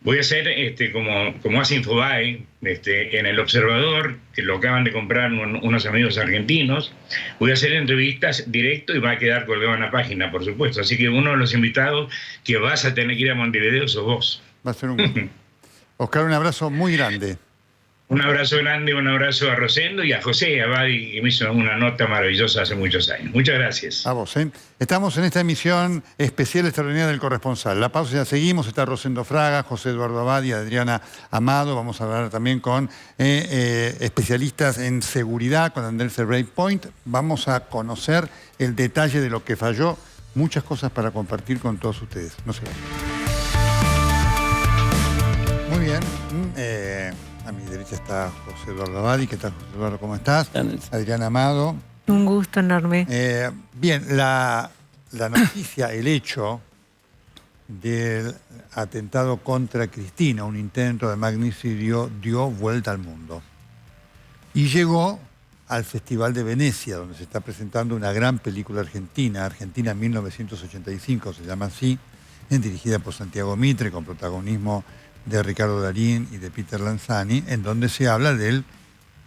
voy a hacer, como hace Infobae, en El Observador, que lo acaban de comprar unos amigos argentinos. Voy a hacer entrevistas directo y va a quedar colgado en la página, por supuesto. Así que uno de los invitados que vas a tener que ir a Montevideo sos vos. Va a ser un gusto. Oscar, un abrazo muy grande. Un abrazo grande, un abrazo a Rosendo y a José Abadi, que me hizo una nota maravillosa hace muchos años. Muchas gracias. A vos, ¿eh? Estamos en esta emisión especial extraordinaria del Corresponsal. La pausa ya seguimos. Está Rosendo Fraga, José Eduardo Abadi, Adriana Amado. Vamos a hablar también con especialistas en seguridad, con Andersen Breakpoint. Vamos a conocer el detalle de lo que falló. Muchas cosas para compartir con todos ustedes. No se vayan. Muy bien. A mi derecha está José Eduardo Abadi. ¿Qué tal, José Eduardo? ¿Cómo estás? Adriana Amado. Un gusto enorme. Bien, la noticia, el hecho del atentado contra Cristina, un intento de magnicidio, dio vuelta al mundo. Y llegó al Festival de Venecia, donde se está presentando una gran película argentina, Argentina 1985, se llama así, dirigida por Santiago Mitre, con protagonismo de Ricardo Darín y de Peter Lanzani, en donde se habla del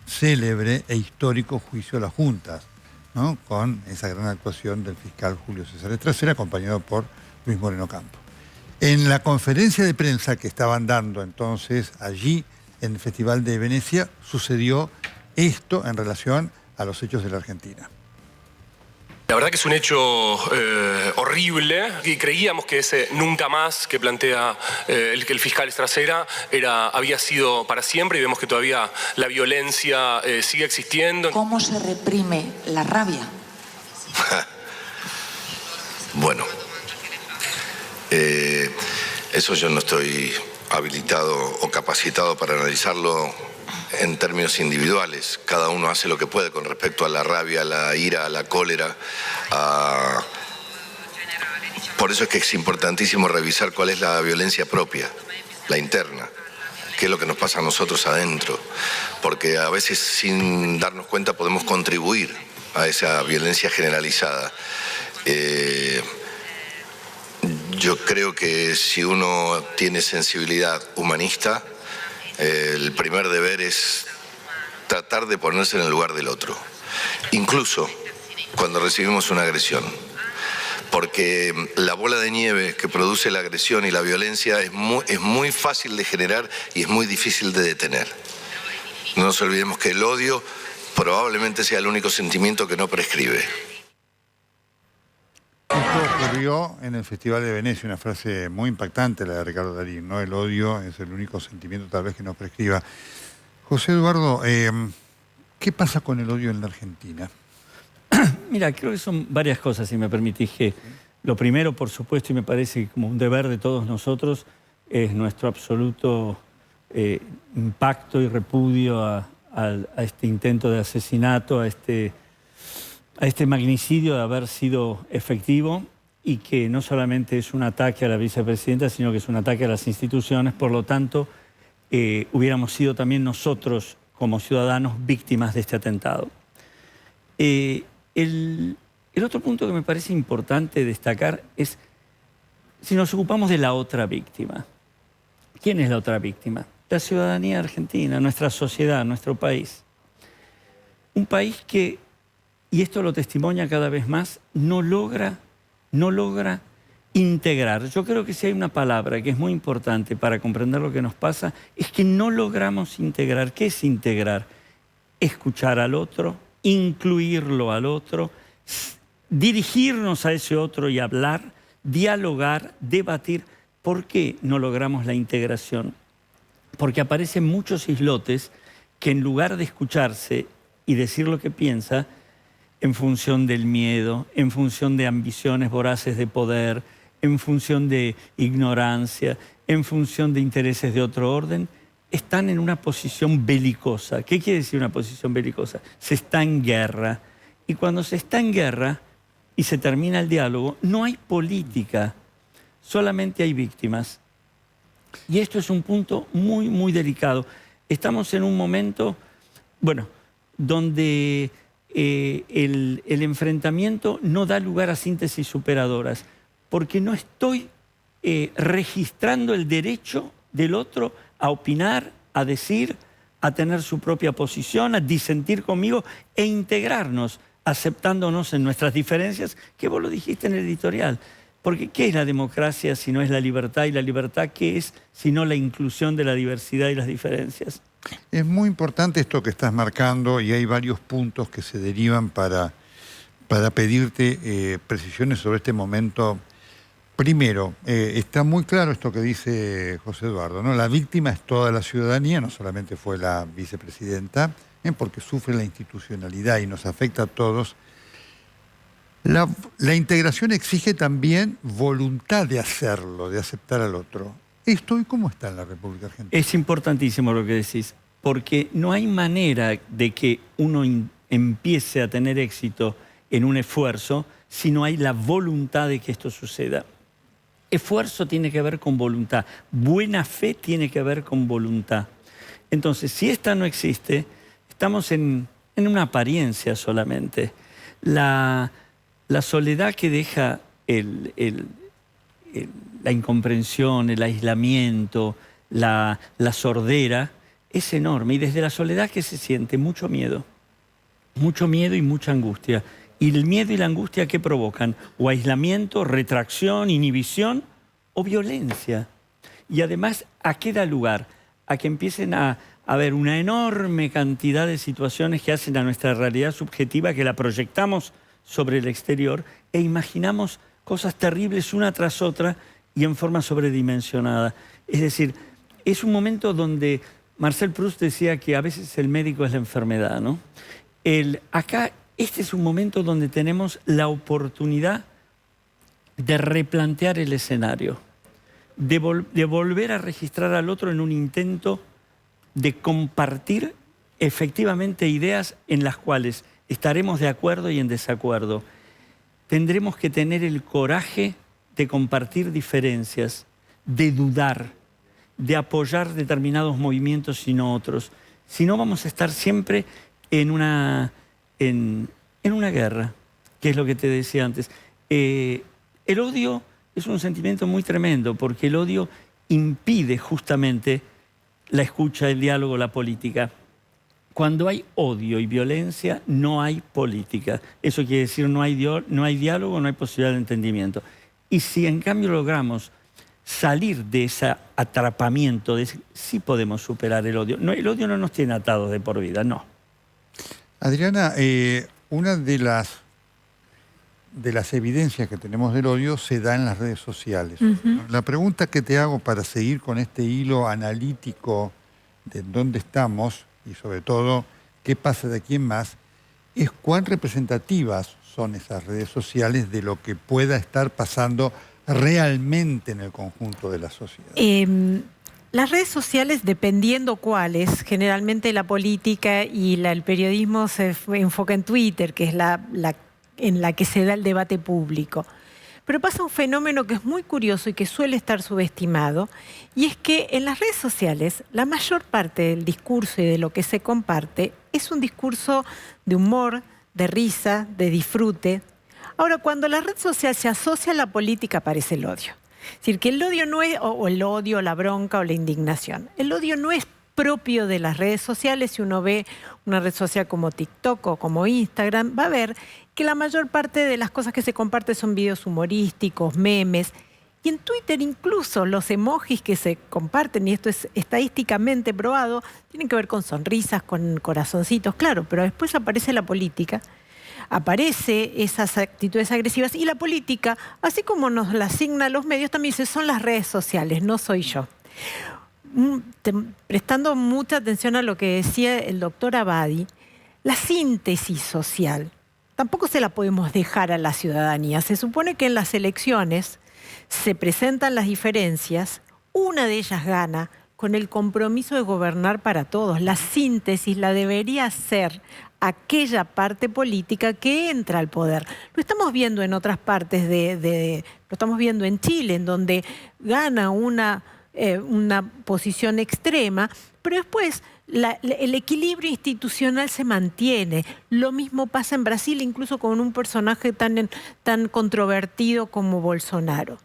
célebre e histórico juicio a las juntas, ¿no? Con esa gran actuación del fiscal Julio César Estrasera, acompañado por Luis Moreno Campo. En la conferencia de prensa que estaban dando entonces allí en el Festival de Venecia, sucedió esto en relación a los hechos de la Argentina. La verdad que es un hecho horrible y creíamos que ese nunca más que plantea el fiscal Estrasera había sido para siempre, y vemos que todavía la violencia sigue existiendo. ¿Cómo se reprime la rabia? Bueno, eso yo no estoy habilitado o capacitado para analizarlo en términos individuales. Cada uno hace lo que puede con respecto a la rabia, a la ira, a la cólera. Por eso es que es importantísimo revisar cuál es la violencia propia, la interna, qué es lo que nos pasa a nosotros adentro, porque a veces sin darnos cuenta podemos contribuir a esa violencia generalizada. Yo creo que si uno tiene sensibilidad humanista, el primer deber es tratar de ponerse en el lugar del otro, incluso cuando recibimos una agresión. Porque la bola de nieve que produce la agresión y la violencia es muy fácil de generar y es muy difícil de detener. No nos olvidemos que el odio probablemente sea el único sentimiento que no prescribe. Esto ocurrió en el Festival de Venecia, una frase muy impactante, la de Ricardo Darín, ¿no? El odio es el único sentimiento tal vez que no prescriba. José Eduardo, ¿qué pasa con el odio en la Argentina? Mira, creo que son varias cosas, si me permitís. Que lo primero, por supuesto, y me parece como un deber de todos nosotros, es nuestro absoluto impacto y repudio a este intento de asesinato, a este magnicidio de haber sido efectivo, y que no solamente es un ataque a la vicepresidenta, sino que es un ataque a las instituciones. Por lo tanto, hubiéramos sido también nosotros, como ciudadanos, víctimas de este atentado. El otro punto que me parece importante destacar es si nos ocupamos de la otra víctima. ¿Quién es la otra víctima? La ciudadanía argentina, nuestra sociedad, nuestro país. Un país que, y esto lo testimonia cada vez más, no logra integrar. Yo creo que si hay una palabra que es muy importante para comprender lo que nos pasa, es que no logramos integrar. ¿Qué es integrar? Escuchar al otro, incluirlo al otro, dirigirnos a ese otro y hablar, dialogar, debatir. ¿Por qué no logramos la integración? Porque aparecen muchos islotes que, en lugar de escucharse y decir lo que piensa, en función del miedo, en función de ambiciones voraces de poder, en función de ignorancia, en función de intereses de otro orden, están en una posición belicosa. ¿Qué quiere decir una posición belicosa? Se está en guerra. Y cuando se está en guerra y se termina el diálogo, no hay política, solamente hay víctimas. Y esto es un punto muy, muy delicado. Estamos en un momento, bueno, donde el enfrentamiento no da lugar a síntesis superadoras, porque no estoy registrando el derecho del otro a opinar, a decir, a tener su propia posición, a disentir conmigo e integrarnos, aceptándonos en nuestras diferencias, que vos lo dijiste en el editorial. Porque ¿qué es la democracia si no es la libertad? Y la libertad, ¿qué es si no la inclusión de la diversidad y las diferencias? Es muy importante esto que estás marcando, y hay varios puntos que se derivan para pedirte precisiones sobre este momento. Primero, está muy claro esto que dice José Eduardo, ¿no? La víctima es toda la ciudadanía, no solamente fue la vicepresidenta, porque sufre la institucionalidad y nos afecta a todos. La integración exige también voluntad de hacerlo, de aceptar al otro. ¿Esto y cómo está en la República Argentina? Es importantísimo lo que decís, porque no hay manera de que uno empiece a tener éxito en un esfuerzo si no hay la voluntad de que esto suceda. Esfuerzo tiene que ver con voluntad, buena fe tiene que ver con voluntad. Entonces, si esta no existe, estamos en una apariencia solamente. La soledad que deja la incomprensión, el aislamiento, la sordera, es enorme. Y desde la soledad que se siente mucho miedo y mucha angustia. Y el miedo y la angustia, ¿qué provocan? O aislamiento, retracción, inhibición o violencia. Y además, ¿a qué da lugar? A que empiecen a haber una enorme cantidad de situaciones que hacen a nuestra realidad subjetiva, que la proyectamos sobre el exterior e imaginamos cosas terribles una tras otra y en forma sobredimensionada. Es decir, es un momento donde Marcel Proust decía que a veces el médico es la enfermedad, ¿no? Acá, este es un momento donde tenemos la oportunidad de replantear el escenario, de volver a registrar al otro en un intento de compartir efectivamente ideas en las cuales estaremos de acuerdo y en desacuerdo. Tendremos que tener el coraje de compartir diferencias, de dudar, de apoyar determinados movimientos y no otros. Si no, vamos a estar siempre en una guerra, que es lo que te decía antes. El odio es un sentimiento muy tremendo, porque el odio impide justamente la escucha, el diálogo, la política. Cuando hay odio y violencia, no hay política. Eso quiere decir no hay diálogo, no hay posibilidad de entendimiento. Y si en cambio logramos salir de ese atrapamiento, sí podemos superar el odio. No, el odio no nos tiene atados de por vida, no. Adriana, una de las evidencias que tenemos del odio se da en las redes sociales. La pregunta que te hago para seguir con este hilo analítico de dónde estamos y sobre todo qué pasa de aquí en más, es cuán representativas son esas redes sociales de lo que pueda estar pasando realmente en el conjunto de la sociedad. Las redes sociales, dependiendo cuáles, generalmente la política y el periodismo se enfoca en Twitter, que es en la que se da el debate público. Pero pasa un fenómeno que es muy curioso y que suele estar subestimado, y es que en las redes sociales la mayor parte del discurso y de lo que se comparte es un discurso de humor, de risa, de disfrute. Ahora, cuando la red social se asocia a la política, aparece el odio. Es decir, que el odio no es, o el odio, la bronca o la indignación. El odio no es propio de las redes sociales. Si uno ve una red social como TikTok o como Instagram, va a ver que la mayor parte de las cosas que se comparten son videos humorísticos, memes. Y en Twitter incluso los emojis que se comparten, y esto es estadísticamente probado, tienen que ver con sonrisas, con corazoncitos, claro, pero después aparece la política, aparece esas actitudes agresivas, y la política, así como nos la asignan los medios, también dice, son las redes sociales, no soy yo. Prestando mucha atención a lo que decía el doctor Abadi, la síntesis social tampoco se la podemos dejar a la ciudadanía. Se supone que en las elecciones se presentan las diferencias, una de ellas gana con el compromiso de gobernar para todos. La síntesis la debería ser aquella parte política que entra al poder. Lo estamos viendo en otras partes lo estamos viendo en Chile, en donde gana una posición extrema, pero después el equilibrio institucional se mantiene. Lo mismo pasa en Brasil, incluso con un personaje tan controvertido como Bolsonaro.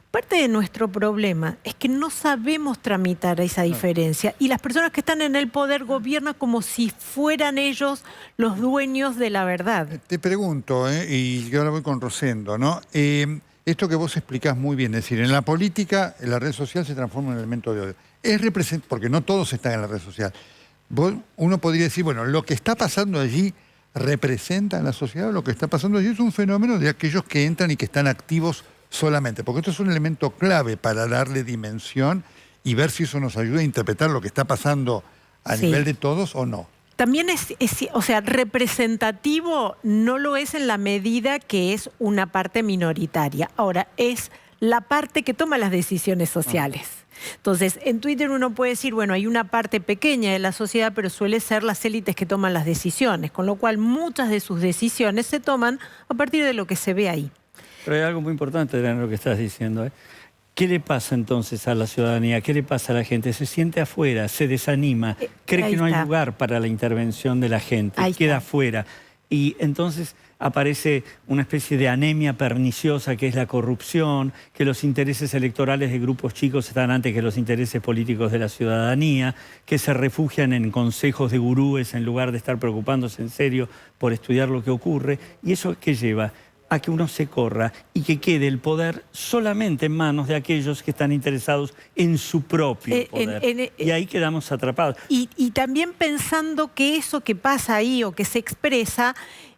Parte de nuestro problema es que no sabemos tramitar esa diferencia, y las personas que están en el poder gobiernan como si fueran ellos los dueños de la verdad. Te pregunto, y yo ahora voy con Rosendo, ¿no? Esto que vos explicás muy bien, es decir, en la política la red social se transforma en un elemento de odio. Porque no todos están en la red social. Uno podría decir, bueno, lo que está pasando allí representa en la sociedad, lo que está pasando allí es un fenómeno de aquellos que entran y que están activos solamente, porque esto es un elemento clave para darle dimensión y ver si eso nos ayuda a interpretar lo que está pasando a nivel de todos o no. También o sea, representativo no lo es en la medida que es una parte minoritaria. Ahora, es la parte que toma las decisiones sociales. Entonces, en Twitter uno puede decir, bueno, hay una parte pequeña de la sociedad, pero suele ser las élites que toman las decisiones, con lo cual muchas de sus decisiones se toman a partir de lo que se ve ahí. Pero hay algo muy importante en lo que estás diciendo, ¿eh? ¿Qué le pasa entonces a la ciudadanía? ¿Qué le pasa a la gente? Se siente afuera, se desanima, cree que no hay lugar para la intervención de la gente, queda afuera. Y entonces aparece una especie de anemia perniciosa que es la corrupción, que los intereses electorales de grupos chicos están antes que los intereses políticos de la ciudadanía, que se refugian en consejos de gurúes en lugar de estar preocupándose en serio por estudiar lo que ocurre. ¿Y eso qué lleva? A que uno se corra y que quede el poder solamente en manos de aquellos que están interesados en su propio poder. Y ahí quedamos atrapados. Y también pensando que eso que pasa ahí o que se expresa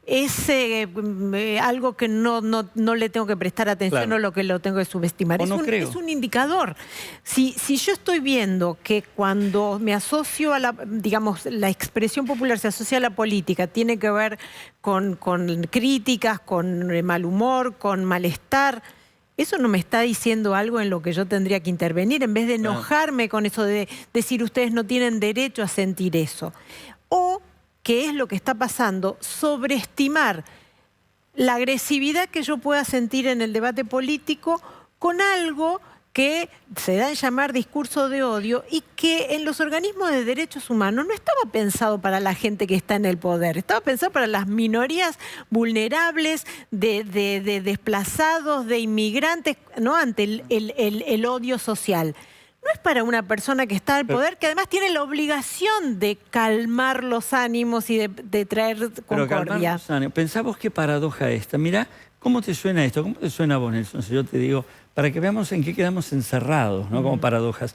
es algo que no le tengo que prestar atención, claro, o lo que lo tengo que subestimar. Es un indicador. Si yo estoy viendo que cuando me asocio a la expresión popular se asocia a la política, tiene que ver con críticas, con mal humor, con malestar, eso no me está diciendo algo en lo que yo tendría que intervenir, en vez de enojarme con eso de decir ustedes no tienen derecho a sentir eso. O, ¿qué es lo que está pasando? Sobreestimar la agresividad que yo pueda sentir en el debate político con algo que se da en llamar discurso de odio y que en los organismos de derechos humanos no estaba pensado para la gente que está en el poder, estaba pensado para las minorías vulnerables, de desplazados, de inmigrantes, ¿no? Ante el odio social. No es para una persona que está en el poder, que además tiene la obligación de calmar los ánimos y de traer concordia. Pensá vos qué paradoja esta. Mirá, ¿cómo te suena esto? ¿Cómo te suena a vos, Nelson? Si yo te digo, para que veamos en qué quedamos encerrados, ¿no? Como paradojas.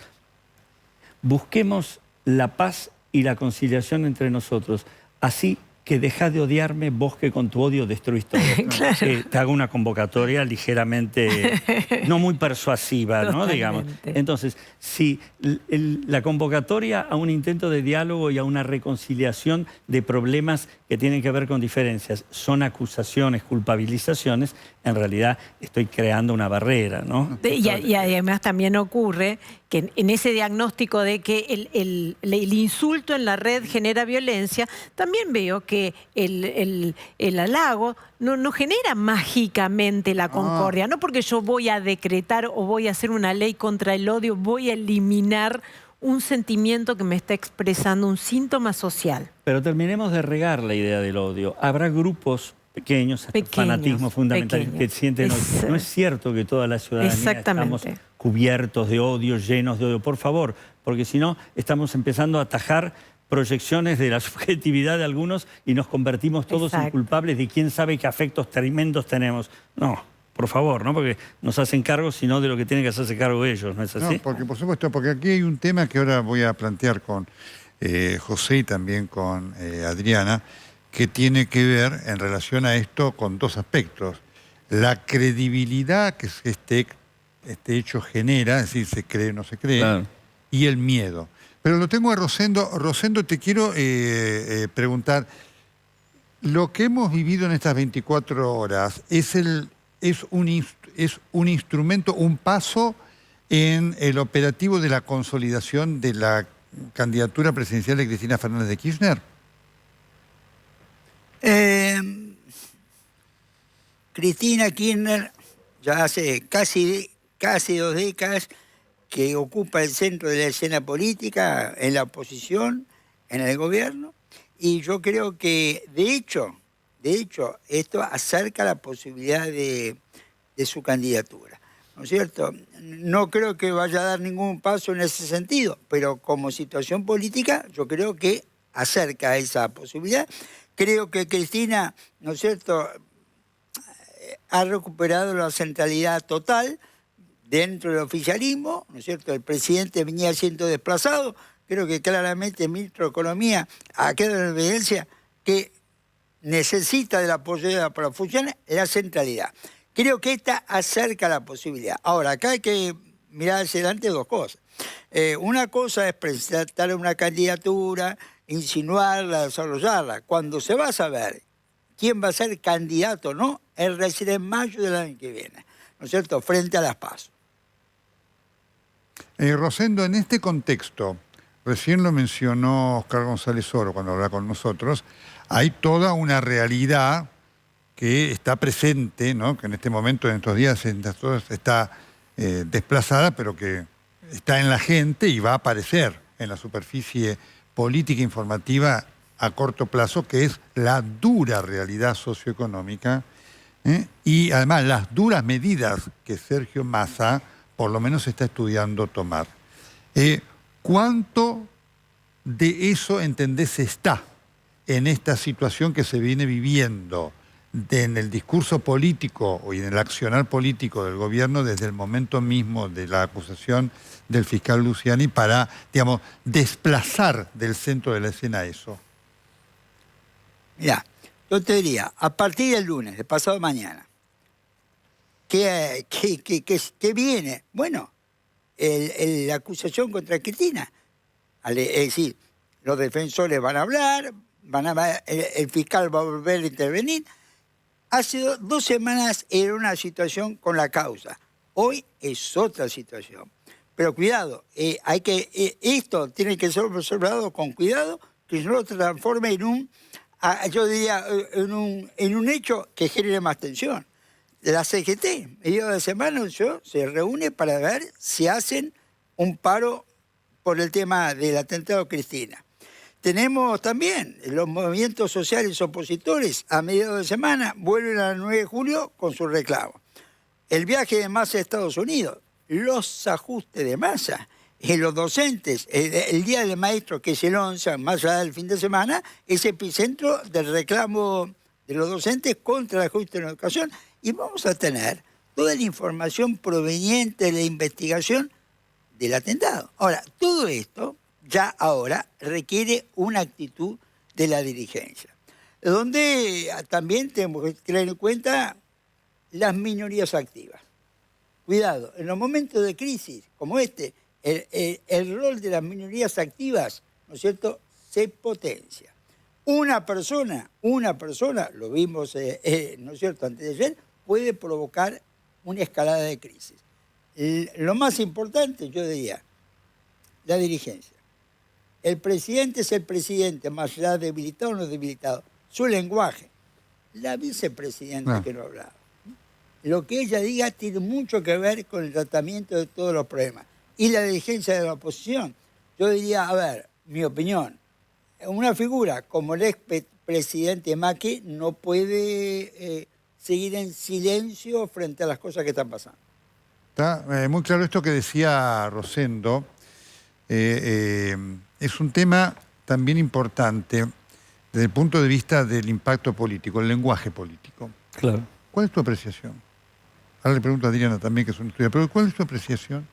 Busquemos la paz y la conciliación entre nosotros. Así que dejá de odiarme, vos que con tu odio destruís todo. Claro. Te hago una convocatoria ligeramente, no muy persuasiva, ¿no? Totalmente. Digamos. Entonces, si la convocatoria a un intento de diálogo y a una reconciliación de problemas que tienen que ver con diferencias son acusaciones, culpabilizaciones, en realidad estoy creando una barrera, ¿no? Y además también ocurre que en ese diagnóstico de que el insulto en la red genera violencia, también veo que el halago no genera mágicamente la concordia. No porque yo voy a decretar o voy a hacer una ley contra el odio, voy a eliminar un sentimiento que me está expresando, un síntoma social. Pero terminemos de regar la idea del odio. Habrá grupos pequeños, fanatismo fundamental, que sienten odio. No es cierto que toda la ciudadanía estamos cubiertos de odio, llenos de odio. Por favor, porque si no, estamos empezando a atajar proyecciones de la subjetividad de algunos y nos convertimos todos en culpables de quién sabe qué afectos tremendos tenemos. No, por favor, ¿no? Porque nos hacen cargo, sino de lo que tienen que hacerse cargo ellos, ¿no es así? No, porque por supuesto, porque aquí hay un tema que ahora voy a plantear con José y también con Adriana, que tiene que ver en relación a esto con dos aspectos. La credibilidad que este hecho genera, es decir, se cree o no se cree, claro, y el miedo. Pero lo tengo a Rosendo. Rosendo, te quiero preguntar, lo que hemos vivido en estas 24 horas es un instrumento, un paso en el operativo de la consolidación de la candidatura presidencial de Cristina Fernández de Kirchner. Cristina Kirchner ya hace casi 2 décadas que ocupa el centro de la escena política, en la oposición, en el gobierno, y yo creo que, de hecho, esto acerca la posibilidad de su candidatura, ¿no es cierto? No creo que vaya a dar ningún paso en ese sentido, pero como situación política, yo creo que acerca esa posibilidad. Creo que Cristina, ¿no es cierto?, ha recuperado la centralidad total dentro del oficialismo, ¿no es cierto? El presidente venía siendo desplazado. Creo que claramente el ministro de Economía ha quedado en evidencia que necesita del apoyo de la función la centralidad. Creo que esta acerca la posibilidad. Ahora, acá hay que mirar hacia adelante dos cosas. Una cosa es presentar una candidatura, insinuarla, desarrollarla. Cuando se va a saber quién va a ser candidato o no, es recién en mayo del año que viene, ¿no es cierto?, frente a las PASO. Rosendo, en este contexto, recién lo mencionó Oscar González Oro cuando hablaba con nosotros, hay toda una realidad que está presente, ¿no?, que en este momento, en estos días, está desplazada, pero que está en la gente y va a aparecer en la superficie política informativa a corto plazo, que es la dura realidad socioeconómica, y además las duras medidas que Sergio Massa por lo menos está estudiando tomar. ¿Cuánto de eso, entendés, está en esta situación que se viene viviendo en el discurso político y en el accionar político del gobierno desde el momento mismo de la acusación del fiscal Luciani para, digamos, desplazar del centro de la escena eso? Mirá, yo te diría, a partir del lunes, de pasado mañana, ¿qué viene? Bueno, la acusación contra Cristina. Es decir, los defensores van a hablar, el fiscal va a volver a intervenir. Hace 2 semanas era una situación con la causa. Hoy es otra situación. Pero cuidado, esto tiene que ser observado con cuidado, que no lo transforme en un hecho que genere más tensión. La CGT, medio de semana, se reúne para ver si hacen un paro por el tema del atentado a Cristina. Tenemos también los movimientos sociales opositores, a mediados de semana, vuelven al 9 de julio con su reclamo. El viaje de Massa a Estados Unidos, los ajustes de Massa, los docentes, el Día del Maestro, que es el 11, más allá del fin de semana, es epicentro del reclamo de los docentes contra el ajuste en la educación. Y vamos a tener toda la información proveniente de la investigación del atentado. Ahora, todo esto ya ahora requiere una actitud de la dirigencia, donde también tenemos que tener en cuenta las minorías activas. Cuidado, en los momentos de crisis como este, el rol de las minorías activas, ¿no es cierto?, se potencia. Una persona, lo vimos, ¿no es cierto?, antes de ayer, puede provocar una escalada de crisis. Lo más importante, yo diría, la dirigencia. El presidente es el presidente, más allá debilitado o no debilitado. Su lenguaje. La vicepresidenta que no hablaba. Lo que ella diga tiene mucho que ver con el tratamiento de todos los problemas. Y la dirigencia de la oposición. Yo diría, a ver, mi opinión, una figura como el expresidente Macri no puede seguir en silencio frente a las cosas que están pasando. Está muy claro esto que decía Rosendo. Es un tema también importante desde el punto de vista del impacto político, el lenguaje político. Claro. ¿Cuál es tu apreciación? Ahora le pregunto a Adriana también, que es un estudiante, pero ¿cuál es tu apreciación?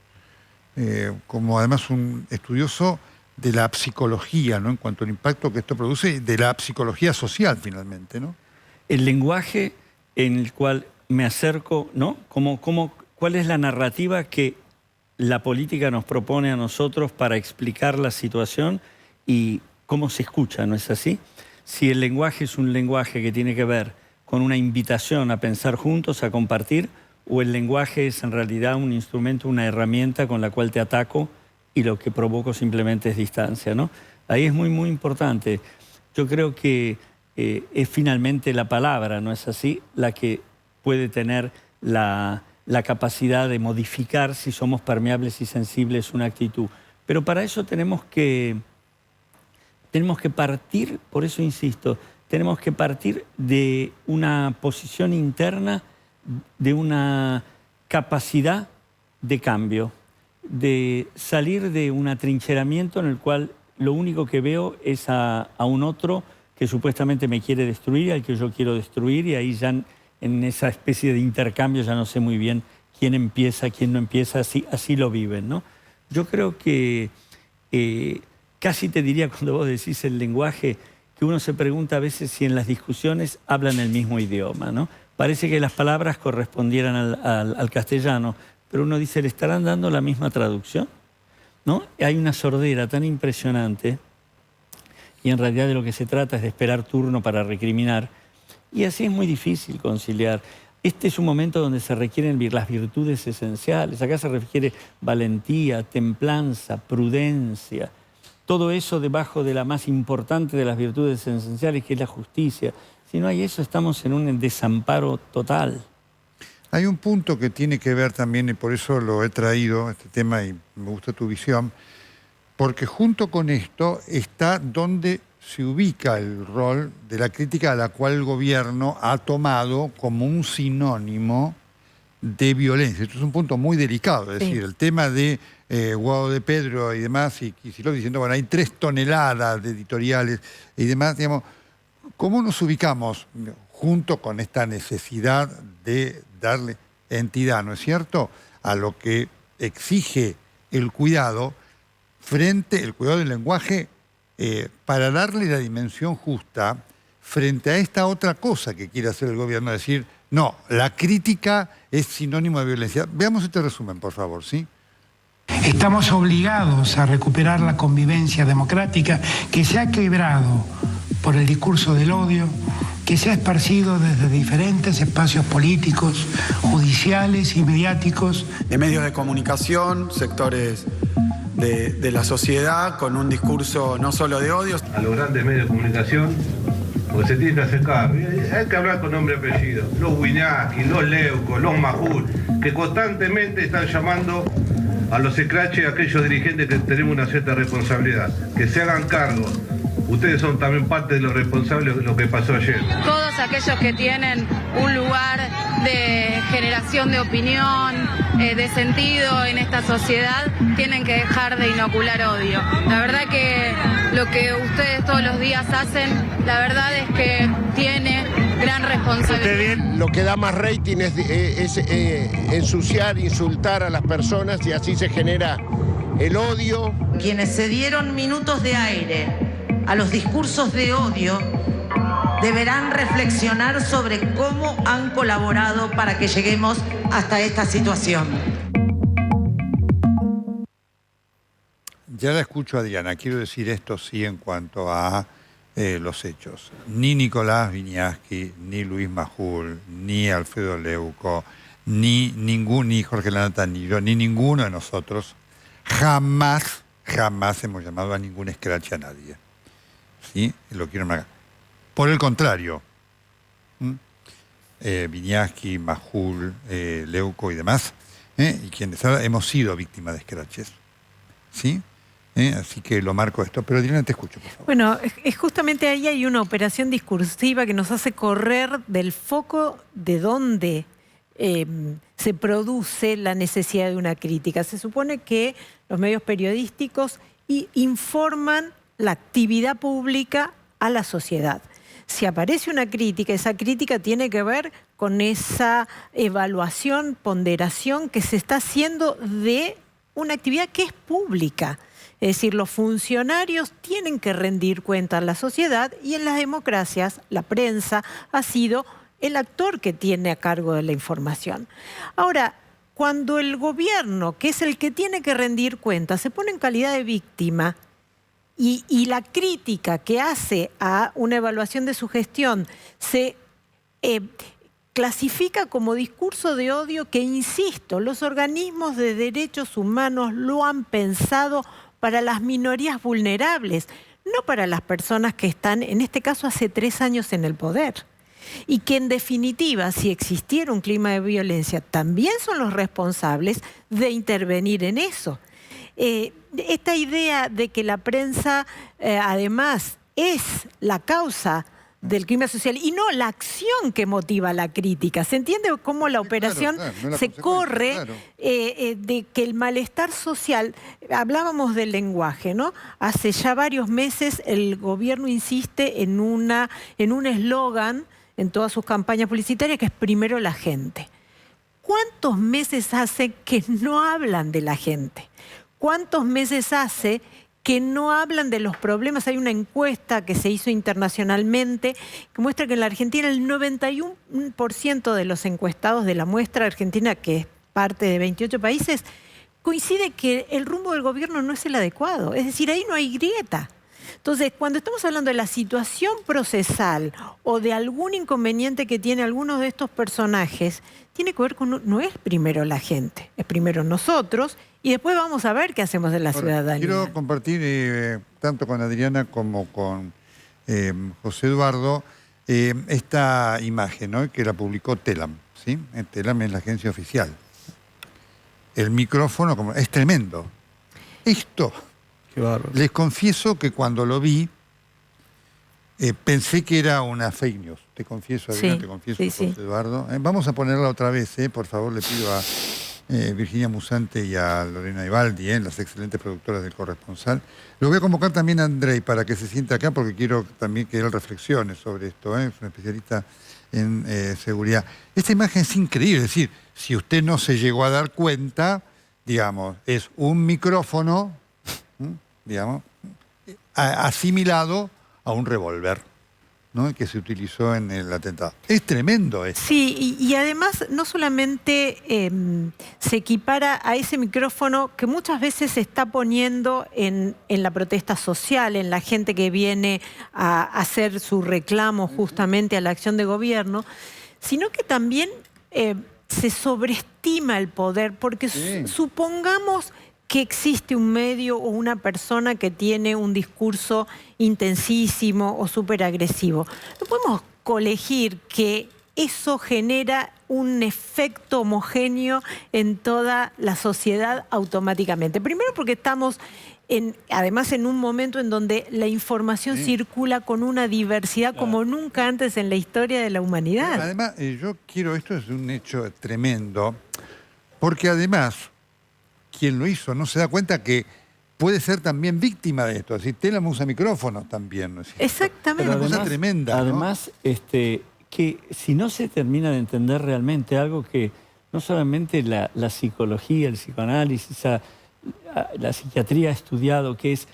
Como además un estudioso de la psicología, ¿no?, en cuanto al impacto que esto produce, de la psicología social finalmente, ¿no? El lenguaje en el cual me acerco, ¿no? ¿Cuál es la narrativa que la política nos propone a nosotros para explicar la situación y cómo se escucha, ¿no es así? Si el lenguaje es un lenguaje que tiene que ver con una invitación a pensar juntos, a compartir, o el lenguaje es en realidad un instrumento, una herramienta con la cual te ataco y lo que provoco simplemente es distancia, ¿no? Ahí es muy, muy importante. Yo creo que es finalmente la palabra, ¿no es así?, la que puede tener la capacidad de modificar, si somos permeables y sensibles, una actitud. Pero para eso tenemos que partir, por eso insisto, tenemos que partir de una posición interna, de una capacidad de cambio, de salir de un atrincheramiento en el cual lo único que veo es a un otro que supuestamente me quiere destruir, al que yo quiero destruir, y ahí ya en esa especie de intercambio ya no sé muy bien quién empieza, quién no empieza, así lo viven, ¿no? Yo creo que casi te diría, cuando vos decís el lenguaje, que uno se pregunta a veces si en las discusiones hablan el mismo idioma, ¿no? Parece que las palabras correspondieran al castellano, pero uno dice, ¿le estarán dando la misma traducción? ¿No? Hay una sordera tan impresionante, y en realidad de lo que se trata es de esperar turno para recriminar, y así es muy difícil conciliar. Este es un momento donde se requieren las virtudes esenciales. Acá se requiere valentía, templanza, prudencia. Todo eso debajo de la más importante de las virtudes esenciales, que es la justicia. Si no hay eso, estamos en un desamparo total. Hay un punto que tiene que ver también, y por eso lo he traído, este tema, y me gusta tu visión, porque junto con esto está donde se ubica el rol de la crítica a la cual el gobierno ha tomado como un sinónimo de violencia. Esto es un punto muy delicado, es decir, el tema de Guado de Pedro y demás, y Kicillof diciendo, bueno, hay 3 toneladas de editoriales y demás, digamos, ¿cómo nos ubicamos junto con esta necesidad de darle entidad, ¿no es cierto?, a lo que exige el cuidado el cuidado del lenguaje, para darle la dimensión justa frente a esta otra cosa que quiere hacer el gobierno, decir, no, la crítica es sinónimo de violencia. Veamos este resumen, por favor, ¿sí? Estamos obligados a recuperar la convivencia democrática que se ha quebrado por el discurso del odio, que se ha esparcido desde diferentes espacios políticos, judiciales y mediáticos. De medios de comunicación, sectores de la sociedad, con un discurso no solo de odio. A los grandes medios de comunicación, porque se tiene que acercar, hay que hablar con nombre y apellido. Los Wiñaski, los Leuco, los Majul, que constantemente están llamando a los escraches, a aquellos dirigentes que tenemos una cierta responsabilidad, que se hagan cargo. Ustedes son también parte de los responsables de lo que pasó ayer. Todos aquellos que tienen un lugar de generación de opinión, de sentido en esta sociedad, tienen que dejar de inocular odio. La verdad que lo que ustedes todos los días hacen, la verdad es que tiene gran responsabilidad. Lo que da más rating es ensuciar, insultar a las personas, y así se genera el odio. Quienes se dieron minutos de aire a los discursos de odio deberán reflexionar sobre cómo han colaborado para que lleguemos hasta esta situación. Ya la escucho, Adriana. Quiero decir esto sí en cuanto a los hechos. Ni Nicolás Viñaski, ni Luis Majul, ni Alfredo Leuco, ni Jorge Lanata, ni yo, ni ninguno de nosotros jamás hemos llamado a ningún escrache a nadie. ¿Sí? Lo quiero marcar. Por el contrario, Viñaski, Majul, Leuco y demás, y quienes hemos sido víctimas de escraches. ¿Sí? Así que lo marco esto. Pero Adriana, te escucho, por favor. Bueno, es justamente ahí hay una operación discursiva que nos hace correr del foco de donde se produce la necesidad de una crítica. Se supone que los medios periodísticos informan la actividad pública a la sociedad. Si aparece una crítica, esa crítica tiene que ver con esa evaluación, ponderación que se está haciendo de una actividad que es pública. Es decir, los funcionarios tienen que rendir cuenta a la sociedad, y en las democracias la prensa ha sido el actor que tiene a cargo de la información. Ahora, cuando el gobierno, que es el que tiene que rendir cuenta, se pone en calidad de víctima, y la crítica que hace a una evaluación de su gestión se clasifica como discurso de odio, que, insisto, los organismos de derechos humanos lo han pensado para las minorías vulnerables, no para las personas que están, en este caso, hace 3 años en el poder. Y que, en definitiva, si existiera un clima de violencia, también son los responsables de intervenir en eso. Esta idea de que la prensa, además, es la causa del crimen social y no la acción que motiva la crítica. ¿Se entiende cómo la operación se corre de que el malestar social? Hablábamos del lenguaje, ¿no? Hace ya varios meses el gobierno insiste en un eslogan en todas sus campañas publicitarias, que es primero la gente. ¿Cuántos meses hace que no hablan de la gente? ¿Cuántos meses hace que no hablan de los problemas? Hay una encuesta que se hizo internacionalmente que muestra que en la Argentina el 91% de los encuestados de la muestra argentina, que es parte de 28 países, coincide que el rumbo del gobierno no es el adecuado. Es decir, ahí no hay grieta. Entonces, cuando estamos hablando de la situación procesal o de algún inconveniente que tiene algunos de estos personajes, tiene que ver con, no es primero la gente, es primero nosotros, y después vamos a ver qué hacemos de la ciudadanía. Quiero compartir, tanto con Adriana como con José Eduardo, esta imagen, ¿no?, que la publicó Telam, ¿sí? Telam es la agencia oficial. El micrófono es tremendo. Esto, qué bárbaro. Les confieso que cuando lo vi, pensé que era una fake news. Te confieso, Adriana, te confieso, José Eduardo. Vamos a ponerla otra vez, por favor, le pido a Virginia Musante y a Lorena Ibaldi, las excelentes productoras del Corresponsal. Lo voy a convocar también a Andrei para que se siente acá, porque quiero también que él reflexione sobre esto. Es un especialista en seguridad. Esta imagen es increíble. Es decir, si usted no se llegó a dar cuenta, digamos, es un micrófono, digamos, asimilado a un revólver. ¿no?, el que se utilizó en el atentado. Es tremendo esto. Sí, y además no solamente se equipara a ese micrófono que muchas veces se está poniendo en la protesta social, en la gente que viene a hacer su reclamo justamente a la acción de gobierno, sino que también se sobreestima el poder, porque supongamos que existe un medio o una persona que tiene un discurso intensísimo o súper agresivo. No podemos colegir que eso genera un efecto homogéneo en toda la sociedad automáticamente. Primero porque estamos además en un momento en donde la información circula con una diversidad como nunca antes en la historia de la humanidad. Además, esto es un hecho tremendo, porque además quien lo hizo no se da cuenta que puede ser también víctima de esto. Así, Telam usa micrófonos también, ¿no es cierto? Exactamente. Pero una cosa tremenda, ¿no? Además, que si no se termina de entender realmente algo que no solamente la psicología, el psicoanálisis, la psiquiatría ha estudiado, que es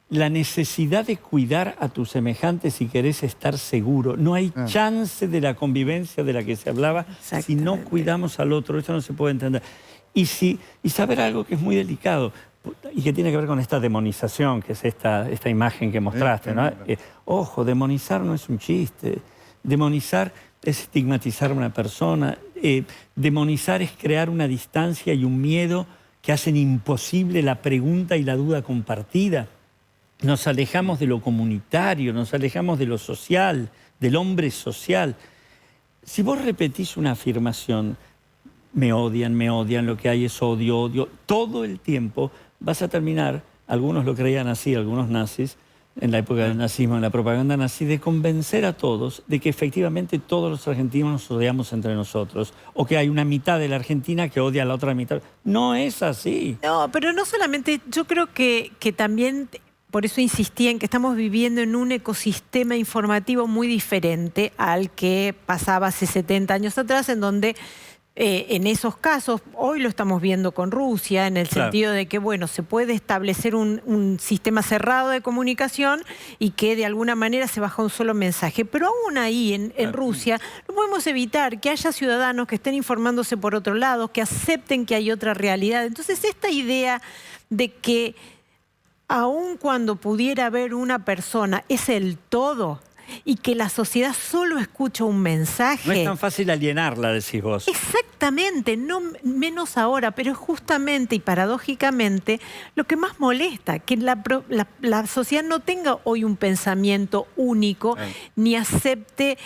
la necesidad de cuidar a tus semejantes si querés estar seguro. No hay chance de la convivencia de la que se hablaba si no cuidamos al otro. Eso no se puede entender. Y saber algo que es muy delicado y que tiene que ver con esta demonización, que es esta imagen que mostraste, ¿no? Ojo, demonizar no es un chiste. Demonizar es estigmatizar a una persona. Demonizar es crear una distancia y un miedo que hacen imposible la pregunta y la duda compartida. Nos alejamos de lo comunitario, nos alejamos de lo social, del hombre social. Si vos repetís una afirmación, me odian, lo que hay es odio, odio, todo el tiempo vas a terminar, algunos lo creían así, algunos nazis, en la época del nazismo, en la propaganda nazi, de convencer a todos de que efectivamente todos los argentinos nos odiamos entre nosotros, o que hay una mitad de la Argentina que odia a la otra mitad. No es así. No, pero no solamente, yo creo que también, por eso insistía en que estamos viviendo en un ecosistema informativo muy diferente al que pasaba hace 70 años atrás, en donde en esos casos, hoy lo estamos viendo con Rusia, en el sentido de que, bueno, se puede establecer un sistema cerrado de comunicación y que de alguna manera se baja un solo mensaje. Pero aún ahí, en Rusia, no podemos evitar que haya ciudadanos que estén informándose por otro lado, que acepten que hay otra realidad. Entonces, esta idea de que aun cuando pudiera haber una persona, es el todo, y que la sociedad solo escucha un mensaje. No es tan fácil alienarla, decís vos. Exactamente, no menos ahora, pero es justamente y paradójicamente lo que más molesta, que la sociedad no tenga hoy un pensamiento único, ni acepte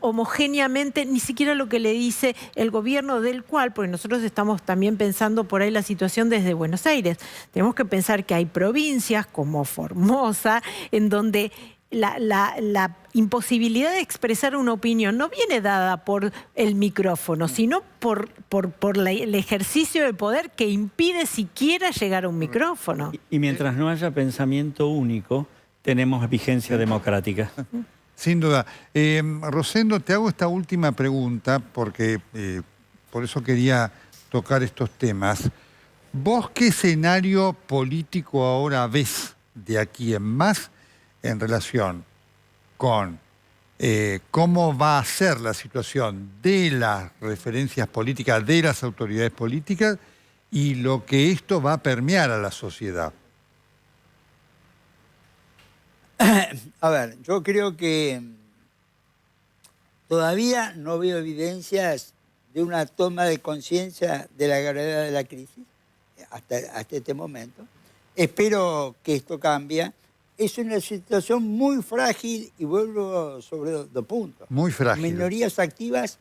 homogéneamente ni siquiera lo que le dice el gobierno del cual, porque nosotros estamos también pensando por ahí la situación desde Buenos Aires. Tenemos que pensar que hay provincias como Formosa, en donde la imposibilidad de expresar una opinión no viene dada por el micrófono, sino por el ejercicio del poder que impide siquiera llegar a un micrófono. Y mientras no haya pensamiento único, tenemos vigencia democrática. Sin duda. Rosendo, te hago esta última pregunta, porque por eso quería tocar estos temas. ¿Vos qué escenario político ahora ves de aquí en más en relación con cómo va a ser la situación de las referencias políticas, de las autoridades políticas, y lo que esto va a permear a la sociedad? A ver, yo creo que todavía no veo evidencias de una toma de conciencia de la gravedad de la crisis hasta este momento. Espero que esto cambie. Es una situación muy frágil y vuelvo sobre dos puntos. Muy frágil. Minorías activas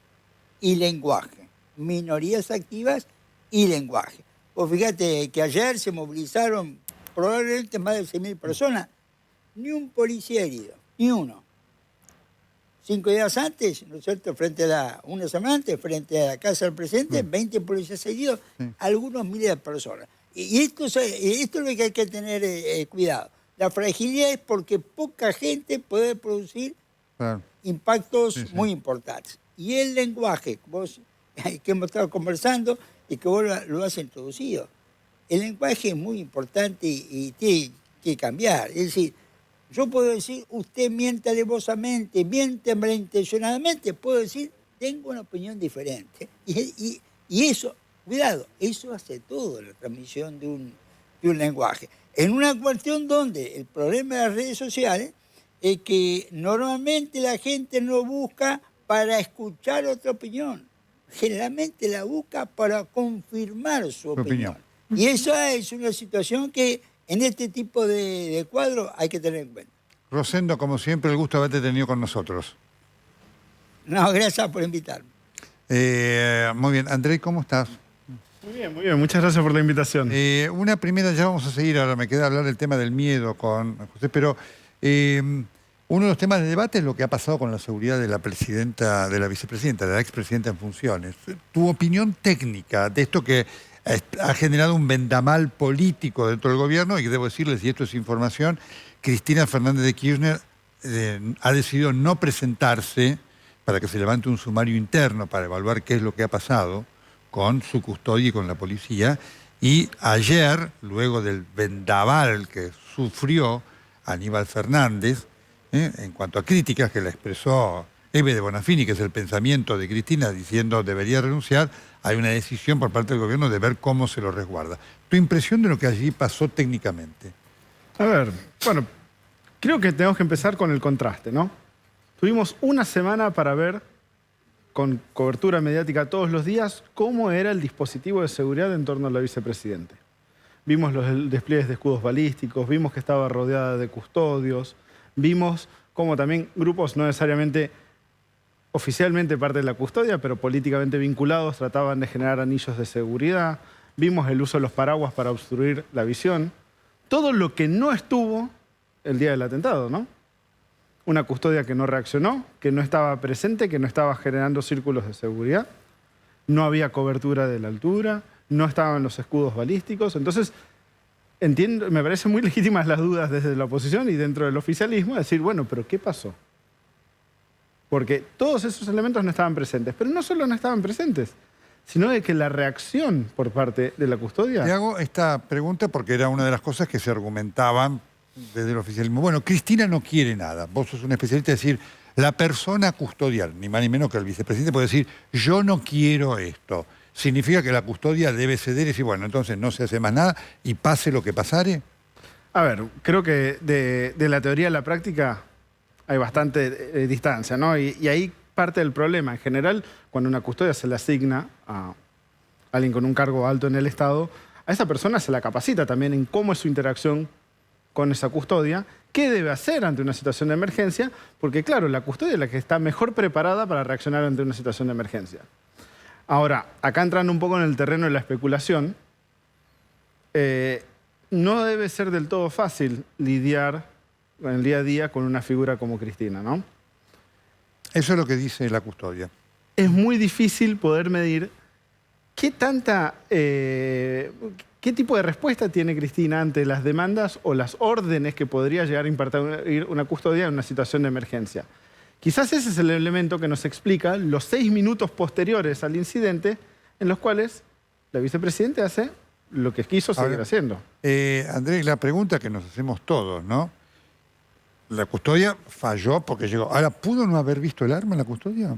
y lenguaje. Minorías activas y lenguaje. Pues fíjate que ayer se movilizaron probablemente más de 6.000 personas. Ni un policía herido, ni uno. 5 días antes, ¿no es cierto?, una semana antes, frente a la casa del presidente, 20 policías heridos, algunos miles de personas. Y esto es lo que hay que tener cuidado. La fragilidad es porque poca gente puede producir impactos muy importantes. Y el lenguaje, que hemos estado conversando y que vos lo has introducido, el lenguaje es muy importante y tiene que cambiar. Es decir, Yo puedo decir, usted miente alevosamente, miente malintencionadamente, puedo decir, tengo una opinión diferente. Y eso, cuidado, eso hace todo la transmisión de un lenguaje. En una cuestión donde el problema de las redes sociales es que normalmente la gente no busca para escuchar otra opinión. Generalmente la busca para confirmar su opinión. Y esa es una situación que en este tipo de cuadros hay que tener en cuenta. Rosendo, como siempre, el gusto de haberte tenido con nosotros. No, gracias por invitarme. Muy bien. André, ¿cómo estás? Muy bien, muy bien. Muchas gracias por la invitación. Una primera, ya vamos a seguir, ahora me queda hablar del tema del miedo con José, pero uno de los temas de debate es lo que ha pasado con la seguridad de la presidenta, de la vicepresidenta, de la expresidenta en funciones. Tu opinión técnica de esto que ha generado un vendaval político dentro del gobierno, y que debo decirles, y esto es información, Cristina Fernández de Kirchner ha decidido no presentarse para que se levante un sumario interno para evaluar qué es lo que ha pasado con su custodia y con la policía. Y ayer, luego del vendaval que sufrió Aníbal Fernández, en cuanto a críticas que le expresó Eve de Bonafini, que es el pensamiento de Cristina, diciendo debería renunciar, hay una decisión por parte del gobierno de ver cómo se lo resguarda. ¿Tu impresión de lo que allí pasó técnicamente? A ver, bueno, creo que tenemos que empezar con el contraste, ¿no? Tuvimos una semana para ver, con cobertura mediática todos los días, cómo era el dispositivo de seguridad en torno a la vicepresidenta. Vimos los despliegues de escudos balísticos, vimos que estaba rodeada de custodios, vimos cómo también grupos no necesariamente oficialmente parte de la custodia, pero políticamente vinculados, trataban de generar anillos de seguridad. Vimos el uso de los paraguas para obstruir la visión. Todo lo que no estuvo el día del atentado, ¿no? Una custodia que no reaccionó, que no estaba presente, que no estaba generando círculos de seguridad. No había cobertura de la altura, no estaban los escudos balísticos. Entonces, entiendo, me parecen muy legítimas las dudas desde la oposición y dentro del oficialismo, de decir, bueno, ¿pero qué pasó? Porque todos esos elementos no estaban presentes. Pero no solo no estaban presentes, sino de que la reacción por parte de la custodia... Te hago esta pregunta porque era una de las cosas que se argumentaban desde el oficialismo. Bueno, Cristina no quiere nada. Vos sos un especialista de decir, la persona custodial, ni más ni menos que el vicepresidente, puede decir, yo no quiero esto. ¿Significa que la custodia debe ceder y decir, bueno, entonces no se hace más nada y pase lo que pasare? A ver, creo que de la teoría a la práctica hay bastante distancia, ¿no? Y ahí parte del problema. En general, cuando una custodia se le asigna a alguien con un cargo alto en el Estado, a esa persona se la capacita también en cómo es su interacción con esa custodia, qué debe hacer ante una situación de emergencia, porque claro, la custodia es la que está mejor preparada para reaccionar ante una situación de emergencia. Ahora, acá entrando un poco en el terreno de la especulación, no debe ser del todo fácil lidiar en el día a día con una figura como Cristina, ¿no? Eso es lo que dice la custodia. Es muy difícil poder medir qué tipo de respuesta tiene Cristina ante las demandas o las órdenes que podría llegar a impartir una custodia en una situación de emergencia. Quizás ese es el elemento que nos explica los 6 minutos posteriores al incidente en los cuales la vicepresidenta hace lo que quiso seguir haciendo. Andrés, la pregunta que nos hacemos todos, ¿no? La custodia falló porque llegó. Ahora, ¿pudo no haber visto el arma en la custodia?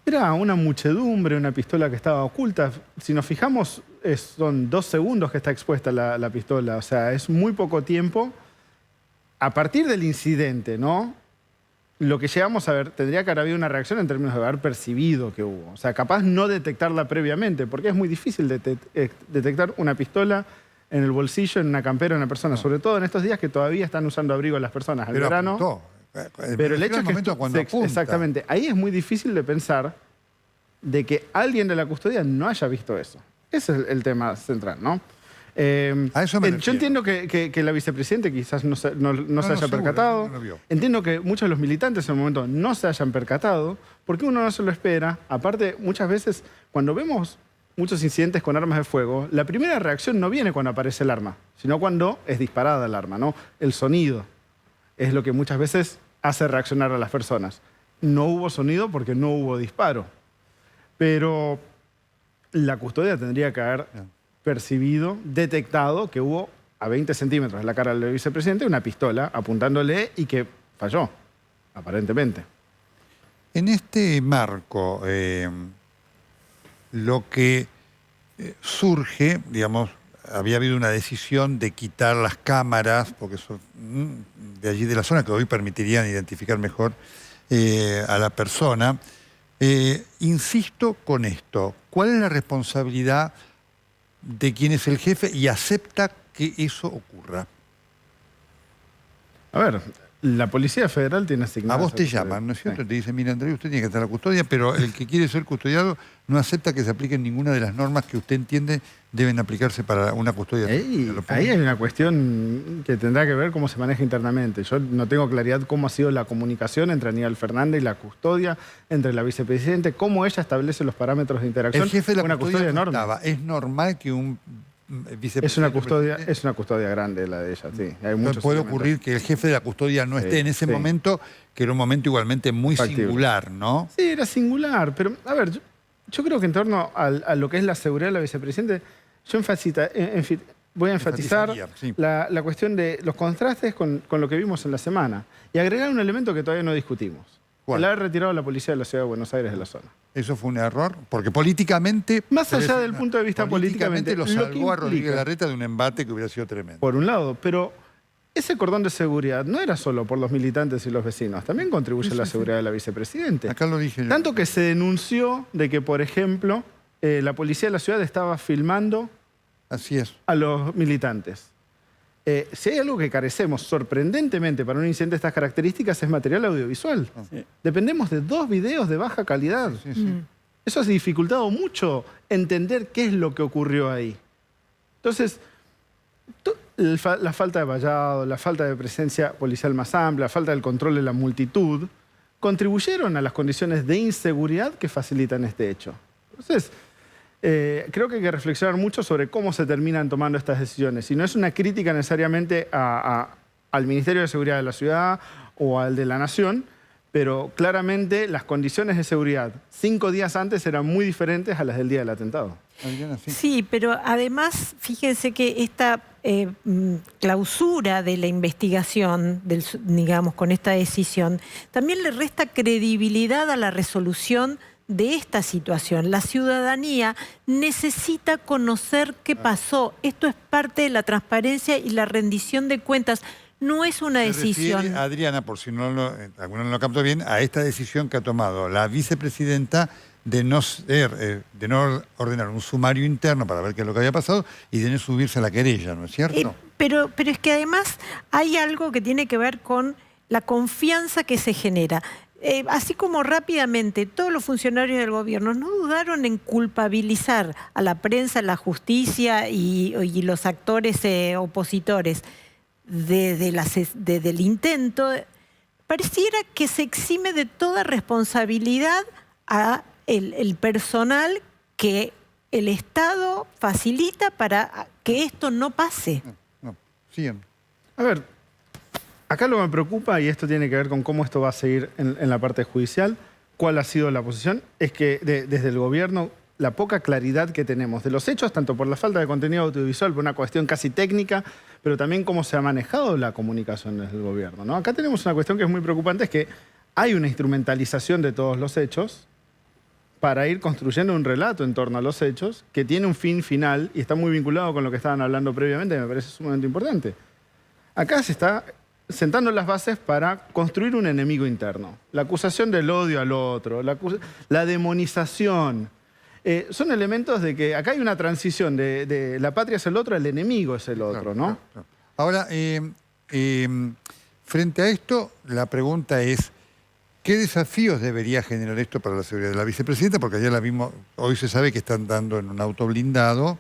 Era una muchedumbre, una pistola que estaba oculta. Si nos fijamos, son 2 segundos que está expuesta la pistola. O sea, es muy poco tiempo. A partir del incidente, ¿no? Lo que llegamos a ver, tendría que haber habido una reacción en términos de haber percibido que hubo. O sea, capaz no detectarla previamente, porque es muy difícil detectar una pistola en el bolsillo, en una campera de una persona. Sobre todo en estos días que todavía están usando abrigo las personas. Al verano. Apuntó. Pero el hecho es que exactamente, ahí es muy difícil de pensar de que alguien de la custodia no haya visto eso. Ese es el tema central, ¿no? A eso me yo entiendo que la vicepresidenta quizás no se haya percatado. No lo vio. Entiendo que muchos de los militantes en el momento no se hayan percatado, porque uno no se lo espera. Aparte, muchas veces, cuando vemos muchos incidentes con armas de fuego, la primera reacción no viene cuando aparece el arma, sino cuando es disparada el arma, ¿no? El sonido es lo que muchas veces hace reaccionar a las personas. No hubo sonido porque no hubo disparo. Pero la custodia tendría que haber percibido, detectado que hubo a 20 centímetros de la cara del vicepresidente una pistola apuntándole y que falló, aparentemente. En este marco, lo que surge, digamos, había habido una decisión de quitar las cámaras, porque son de allí de la zona, que hoy permitirían identificar mejor a la persona. Insisto con esto, ¿cuál es la responsabilidad de quien es el jefe y acepta que eso ocurra? A ver, la Policía Federal tiene asignado... A vos te llaman, ¿no es cierto? Sí. Te dicen, mira, Andrés, usted tiene que estar a la custodia, pero el que quiere ser custodiado no acepta que se apliquen ninguna de las normas que usted entiende deben aplicarse para una custodia. Ahí hay una cuestión que tendrá que ver cómo se maneja internamente. Yo no tengo claridad cómo ha sido la comunicación entre Aníbal Fernández y la custodia, entre la vicepresidente, cómo ella establece los parámetros de interacción. El jefe de la una custodia enorme. Es normal que un vicepresidente... Es una custodia grande la de ella, sí. Hay muchos puede elementos. ocurrir que el jefe de la custodia no esté en ese momento, que era un momento igualmente muy singular, ¿no? Sí, era singular, pero a ver, yo creo que en torno a lo que es la seguridad de la vicepresidente, yo voy a enfatizar la cuestión de los contrastes con lo que vimos en la semana y agregar un elemento que todavía no discutimos. ¿Cuál? El haber retirado a la policía de la Ciudad de Buenos Aires de la zona. ¿Eso fue un error? Porque políticamente... Más allá del punto de vista políticamente lo salvó a Rodríguez Larreta de un embate que hubiera sido tremendo. Por un lado, pero ese cordón de seguridad no era solo por los militantes y los vecinos, también contribuye a la seguridad de la vicepresidente. Acá lo dije yo. Tanto que se denunció de que, por ejemplo, la policía de la ciudad estaba filmando a los militantes. Si hay algo que carecemos sorprendentemente para un incidente de estas características es material audiovisual. Sí. Dependemos de 2 videos de baja calidad. Eso ha dificultado mucho entender qué es lo que ocurrió ahí. Entonces, la falta de vallado, la falta de presencia policial más amplia, la falta del control de la multitud, contribuyeron a las condiciones de inseguridad que facilitan este hecho. Entonces, creo que hay que reflexionar mucho sobre cómo se terminan tomando estas decisiones. Y no es una crítica necesariamente al Ministerio de Seguridad de la Ciudad o al de la Nación, pero claramente las condiciones de seguridad 5 días antes eran muy diferentes a las del día del atentado. Sí, pero además, fíjense que esta clausura de la investigación, digamos, con esta decisión, también le resta credibilidad a la resolución de esta situación. La ciudadanía necesita conocer qué pasó. Esto es parte de la transparencia y la rendición de cuentas. No es una decisión. Refiere, Adriana, por si alguno no lo captó bien, a esta decisión que ha tomado la vicepresidenta de no ordenar un sumario interno para ver qué es lo que había pasado y de no subirse a la querella, ¿no es cierto? Pero es que además hay algo que tiene que ver con la confianza que se genera. Así como rápidamente todos los funcionarios del gobierno no dudaron en culpabilizar a la prensa, la justicia y los actores opositores del intento, pareciera que se exime de toda responsabilidad a el personal que el Estado facilita para que esto no pase. Sigan. A ver, acá lo que me preocupa, y esto tiene que ver con cómo esto va a seguir en la parte judicial, cuál ha sido la posición, es que desde el gobierno la poca claridad que tenemos de los hechos, tanto por la falta de contenido audiovisual, por una cuestión casi técnica, pero también cómo se ha manejado la comunicación desde el gobierno, ¿no? Acá tenemos una cuestión que es muy preocupante, es que hay una instrumentalización de todos los hechos para ir construyendo un relato en torno a los hechos que tiene un fin final y está muy vinculado con lo que estaban hablando previamente, y me parece sumamente importante. Acá se está sentando las bases para construir un enemigo interno. La acusación del odio al otro, la demonización. Son elementos de que acá hay una transición de la patria es el otro, el enemigo es el otro, ¿no? Claro. Ahora, frente a esto, la pregunta es, ¿qué desafíos debería generar esto para la seguridad de la vicepresidenta? Porque ayer la vimos, hoy se sabe que están dando en un auto blindado,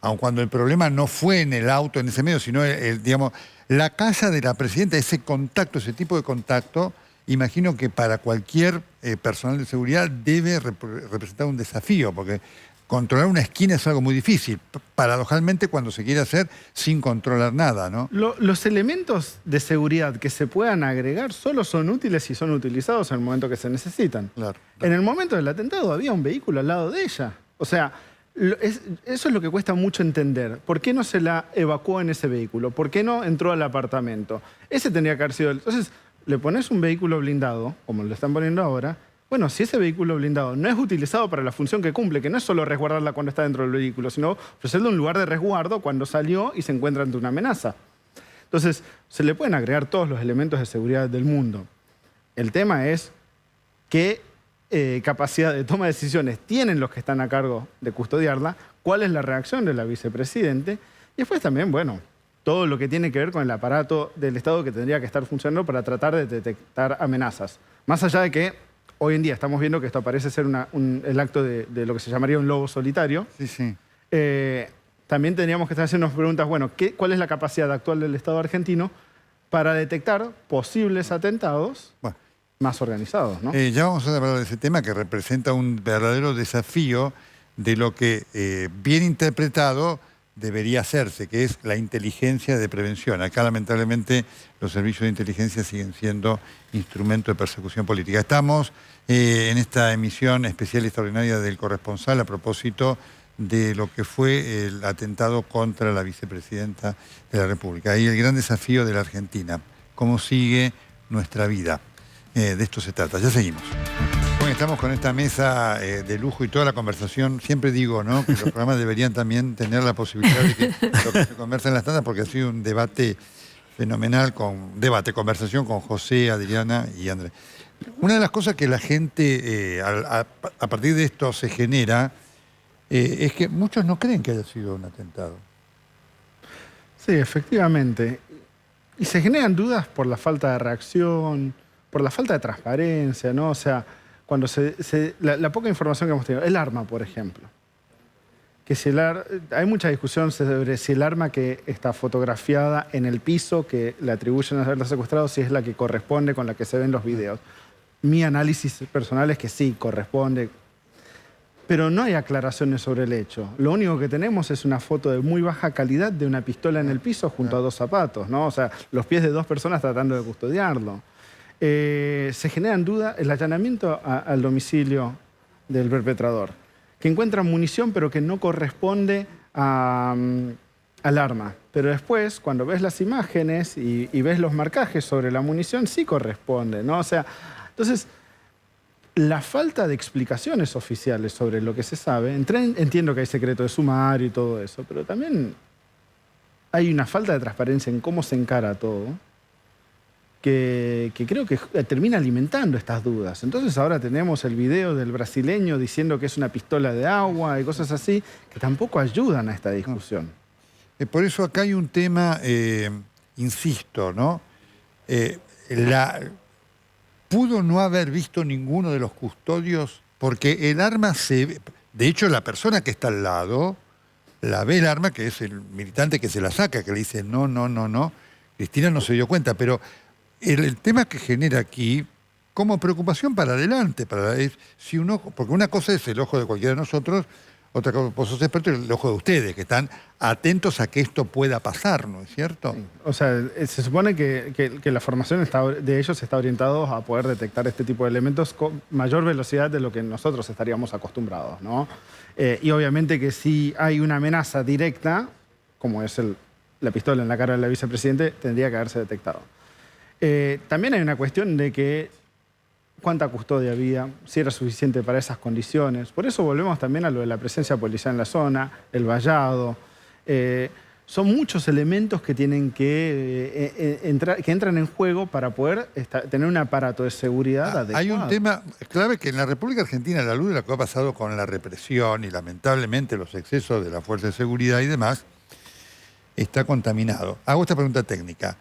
aun cuando el problema no fue en el auto, en ese medio, sino, digamos, la casa de la presidenta, ese contacto, ese tipo de contacto, imagino que para cualquier personal de seguridad debe representar un desafío, porque controlar una esquina es algo muy difícil, paradojalmente cuando se quiere hacer sin controlar nada, ¿no? Los elementos de seguridad que se puedan agregar solo son útiles si son utilizados en el momento que se necesitan. Claro. En el momento del atentado había un vehículo al lado de ella. O sea, Eso es lo que cuesta mucho entender. ¿Por qué no se la evacuó en ese vehículo? ¿Por qué no entró al apartamento? Ese tendría que haber sido... Entonces, le pones un vehículo blindado, como lo están poniendo ahora. Bueno, si ese vehículo blindado no es utilizado para la función que cumple, que no es solo resguardarla cuando está dentro del vehículo, sino ofrecerle un lugar de resguardo cuando salió y se encuentra ante una amenaza. Entonces, se le pueden agregar todos los elementos de seguridad del mundo. El tema es qué capacidad de toma de decisiones tienen los que están a cargo de custodiarla, cuál es la reacción de la vicepresidente, y después también, bueno, todo lo que tiene que ver con el aparato del Estado que tendría que estar funcionando para tratar de detectar amenazas. Más allá de que hoy en día estamos viendo que esto parece ser el acto de lo que se llamaría un lobo solitario. Sí, sí. También tendríamos que estar haciendo preguntas, bueno, ¿cuál es la capacidad actual del Estado argentino para detectar posibles atentados más organizados, ¿no? Ya vamos a hablar de ese tema que representa un verdadero desafío de lo que bien interpretado debería hacerse, que es la inteligencia de prevención. Acá, lamentablemente, los servicios de inteligencia siguen siendo instrumento de persecución política. Estamos en esta emisión especial y extraordinaria del Corresponsal a propósito de lo que fue el atentado contra la vicepresidenta de la República. Y el gran desafío de la Argentina, cómo sigue nuestra vida. De esto se trata. Ya seguimos. Bueno, estamos con esta mesa de lujo y toda la conversación. Siempre digo, ¿no?, que los programas deberían también tener la posibilidad de que lo que se conversa en las tandas, porque ha sido un debate fenomenal, conversación con José, Adriana y Andrés. Una de las cosas que la gente, a partir de esto se genera, es que muchos no creen que haya sido un atentado. Sí, efectivamente. Y se generan dudas por la falta de reacción, por la falta de transparencia, ¿no? O sea, cuando la poca información que hemos tenido. El arma, por ejemplo. Que hay mucha discusión sobre si el arma que está fotografiada en el piso, que le atribuyen a haberla secuestrado, si es la que corresponde con la que se ven los videos. Mi análisis personal es que sí, corresponde. Pero no hay aclaraciones sobre el hecho. Lo único que tenemos es una foto de muy baja calidad de una pistola en el piso junto a 2 zapatos, ¿no? O sea, los pies de 2 personas tratando de custodiarlo. Se generan dudas, el allanamiento al domicilio del perpetrador, que encuentra munición pero que no corresponde al arma. Pero después, cuando ves las imágenes y ves los marcajes sobre la munición, sí corresponde, ¿no? O sea, entonces, la falta de explicaciones oficiales sobre lo que se sabe, entiendo que hay secreto de sumario y todo eso, pero también hay una falta de transparencia en cómo se encara todo, que creo que termina alimentando estas dudas. Entonces ahora tenemos el video del brasileño diciendo que es una pistola de agua y cosas así, que tampoco ayudan a esta discusión. Por eso acá hay un tema, insisto, ¿no? Pudo no haber visto ninguno de los custodios, porque el arma de hecho, la persona que está al lado, la ve el arma, que es el militante que se la saca, que le dice no, no, no, no. Cristina no se dio cuenta, pero el tema que genera aquí, como preocupación para adelante, porque una cosa es el ojo de cualquiera de nosotros, otra cosa, vos sos experto, el ojo de ustedes, que están atentos a que esto pueda pasar, ¿no es cierto? Sí. O sea, se supone que la formación de ellos está orientada a poder detectar este tipo de elementos con mayor velocidad de lo que nosotros estaríamos acostumbrados, ¿no? Y obviamente que si hay una amenaza directa, como es la pistola en la cara de la vicepresidente, tendría que haberse detectado. También hay una cuestión de que cuánta custodia había, si era suficiente para esas condiciones. Por eso volvemos también a lo de la presencia policial en la zona, el vallado. Son muchos elementos que tienen que entran en juego para poder tener un aparato de seguridad adecuado. Hay un tema clave que en la República Argentina, a la luz de lo que ha pasado con la represión y lamentablemente los excesos de la fuerza de seguridad y demás, está contaminado. Hago esta pregunta técnica.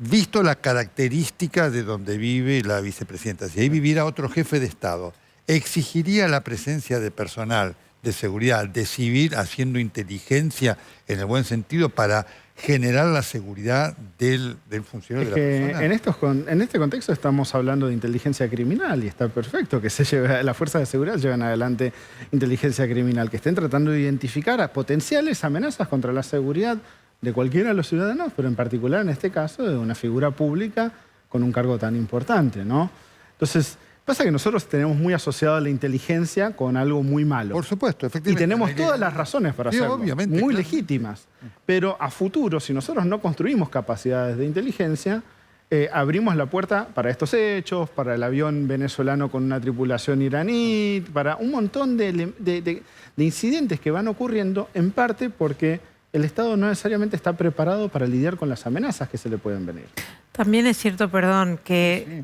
Visto la característica de donde vive la vicepresidenta, si ahí viviera otro jefe de Estado, ¿exigiría la presencia de personal de seguridad, de civil, haciendo inteligencia en el buen sentido para generar la seguridad del funcionario de la persona? En este contexto estamos hablando de inteligencia criminal y está perfecto que las fuerzas de seguridad lleven adelante inteligencia criminal, que estén tratando de identificar a potenciales amenazas contra la seguridad de cualquiera de los ciudadanos, pero en particular en este caso de una figura pública con un cargo tan importante, ¿no? Entonces, Pasa que nosotros tenemos muy asociado la inteligencia con algo muy malo. Por supuesto, efectivamente. Y tenemos todas las razones para hacerlo, obviamente, muy claro. legítimas. Pero a futuro, si nosotros no construimos capacidades de inteligencia, abrimos la puerta para estos hechos, para el avión venezolano con una tripulación iraní, para un montón de incidentes que van ocurriendo, en parte porque el Estado no necesariamente está preparado para lidiar con las amenazas que se le pueden venir. También es cierto, perdón, que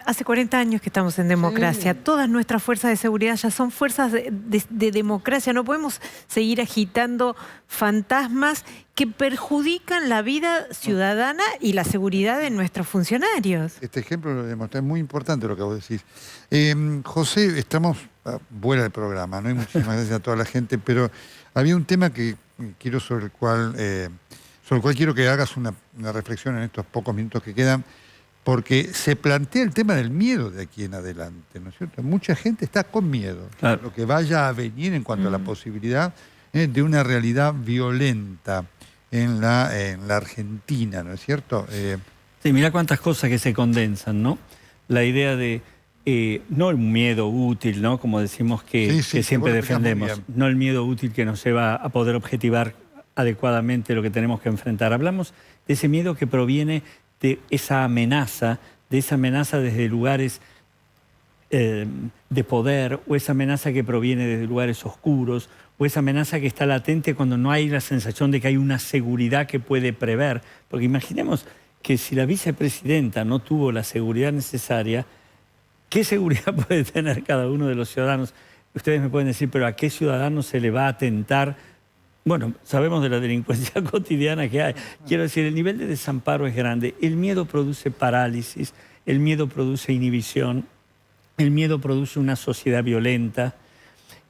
hace 40 años que estamos en democracia. Todas nuestras fuerzas de seguridad ya son fuerzas de democracia. No podemos seguir agitando fantasmas que perjudican la vida ciudadana y la seguridad de nuestros funcionarios. Este ejemplo lo demuestra, es muy importante lo que vos decís. José, estamos fuera del programa, ¿no? Y muchísimas gracias a toda la gente, pero había un tema que quiero sobre el cual quiero que hagas una reflexión en estos pocos minutos que quedan, porque se plantea el tema del miedo de aquí en adelante, ¿no es cierto? Mucha gente está con miedo, claro, lo que vaya a venir en cuanto a la posibilidad de una realidad violenta en la Argentina, ¿no es cierto? Sí, mira cuántas cosas que se condensan, ¿no? La idea de, no el miedo útil, ¿no? Como decimos que siempre defendemos, no el miedo útil que nos lleva a poder objetivar adecuadamente lo que tenemos que enfrentar. Hablamos de ese miedo que proviene de esa amenaza desde lugares de poder, o esa amenaza que proviene desde lugares oscuros, o esa amenaza que está latente cuando no hay la sensación de que hay una seguridad que puede prever. Porque imaginemos que si la vicepresidenta no tuvo la seguridad necesaria, ¿qué seguridad puede tener cada uno de los ciudadanos? Ustedes me pueden decir, pero ¿a qué ciudadano se le va a atentar? Bueno, sabemos de la delincuencia cotidiana que hay. Quiero decir, el nivel de desamparo es grande. El miedo produce parálisis, el miedo produce inhibición, el miedo produce una sociedad violenta,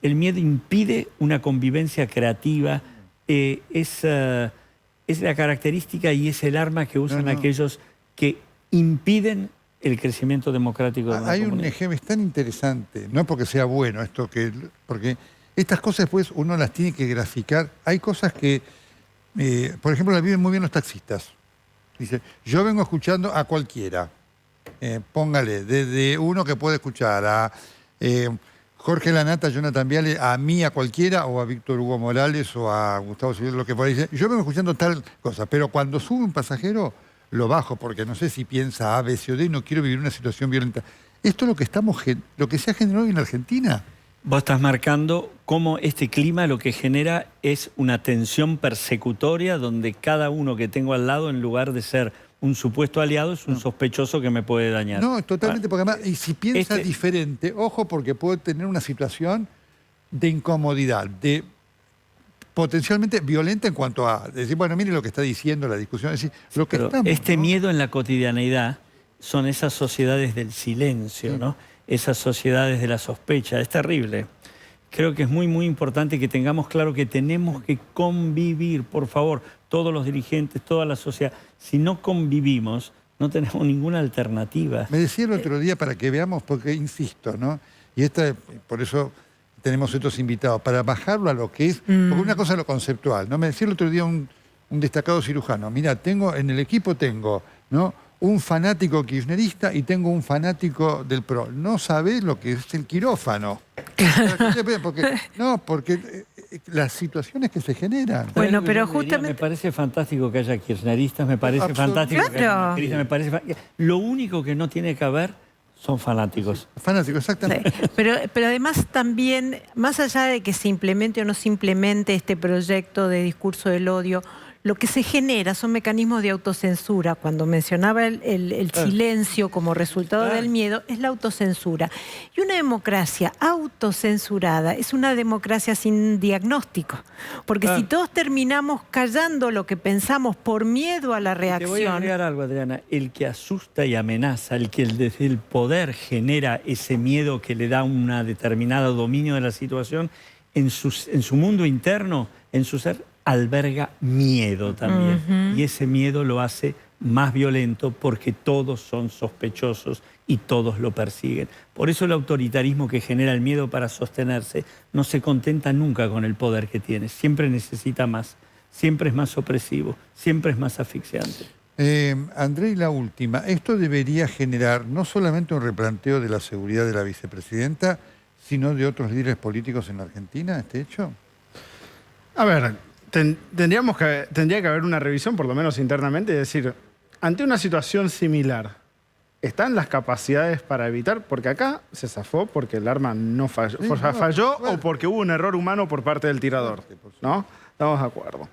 el miedo impide una convivencia creativa. Es la característica y es el arma que usan aquellos que impiden el crecimiento democrático de una comunidad. Hay un ejemplo, es tan interesante, no porque sea bueno esto, porque estas cosas después uno las tiene que graficar. Hay cosas que, por ejemplo, las viven muy bien los taxistas. Dice, yo vengo escuchando a cualquiera. Póngale, desde uno que puede escuchar a Jorge Lanata, Jonathan Viale, a mí, a cualquiera, o a Víctor Hugo Morales, o a Gustavo Civil, lo que por ahí dice. Yo vengo escuchando tal cosa, pero cuando sube un pasajero, lo bajo, porque no sé si piensa A, B, C o D, y no quiero vivir una situación violenta. Esto es lo que se ha generado en Argentina. Vos estás marcando cómo este clima lo que genera es una tensión persecutoria donde cada uno que tengo al lado, en lugar de ser un supuesto aliado, es un sospechoso que me puede dañar. No, totalmente, porque además, y si piensa diferente, ojo, porque puede tener una situación de incomodidad, de potencialmente violenta en cuanto a decir, bueno, mire lo que está diciendo la discusión, es decir, lo que estamos, este miedo en la cotidianeidad son esas sociedades del silencio, ¿no? Esas sociedades de la sospecha. Es terrible. Creo que es muy, muy importante que tengamos claro que tenemos que convivir, por favor, todos los dirigentes, toda la sociedad. Si no convivimos, no tenemos ninguna alternativa. Me decía el otro día, para que veamos, porque insisto, ¿no? Y por eso tenemos estos invitados, para bajarlo a lo que es, porque una cosa es lo conceptual, ¿no? Me decía el otro día un destacado cirujano, mira, en el equipo tengo, ¿no?, un fanático kirchnerista y tengo un fanático del PRO. No sabés lo que es el quirófano. Porque las situaciones que se generan. Bueno, pero justamente... Me parece fantástico que haya kirchneristas, me parece fantástico que haya macristas, me parece... Lo único que no tiene que haber son fanáticos. Fanáticos, exactamente. Sí, pero además también, más allá de que se implemente o no se implemente este proyecto de discurso del odio, lo que se genera son mecanismos de autocensura. Cuando mencionaba el silencio como resultado del miedo, es la autocensura. Y una democracia autocensurada es una democracia sin diagnóstico. Porque si todos terminamos callando lo que pensamos por miedo a la reacción... Te voy a agregar algo, Adriana. El que asusta y amenaza, el que desde el poder genera ese miedo que le da un determinado dominio de la situación, en su mundo interno, en su ser, alberga miedo también. Y ese miedo lo hace más violento porque todos son sospechosos y todos lo persiguen. Por eso el autoritarismo que genera el miedo para sostenerse no se contenta nunca con el poder que tiene. Siempre necesita más, siempre es más opresivo, siempre es más asfixiante. Andrei, la última. Esto debería generar no solamente un replanteo de la seguridad de la vicepresidenta, sino de otros líderes políticos en la Argentina, este hecho. A ver, tendría que haber una revisión, por lo menos internamente, y decir, ante una situación similar, ¿están las capacidades para evitar? Porque acá se zafó porque el arma no falló. Sí, ¿Falló o porque hubo un error humano por parte del tirador? ¿No? Estamos de acuerdo.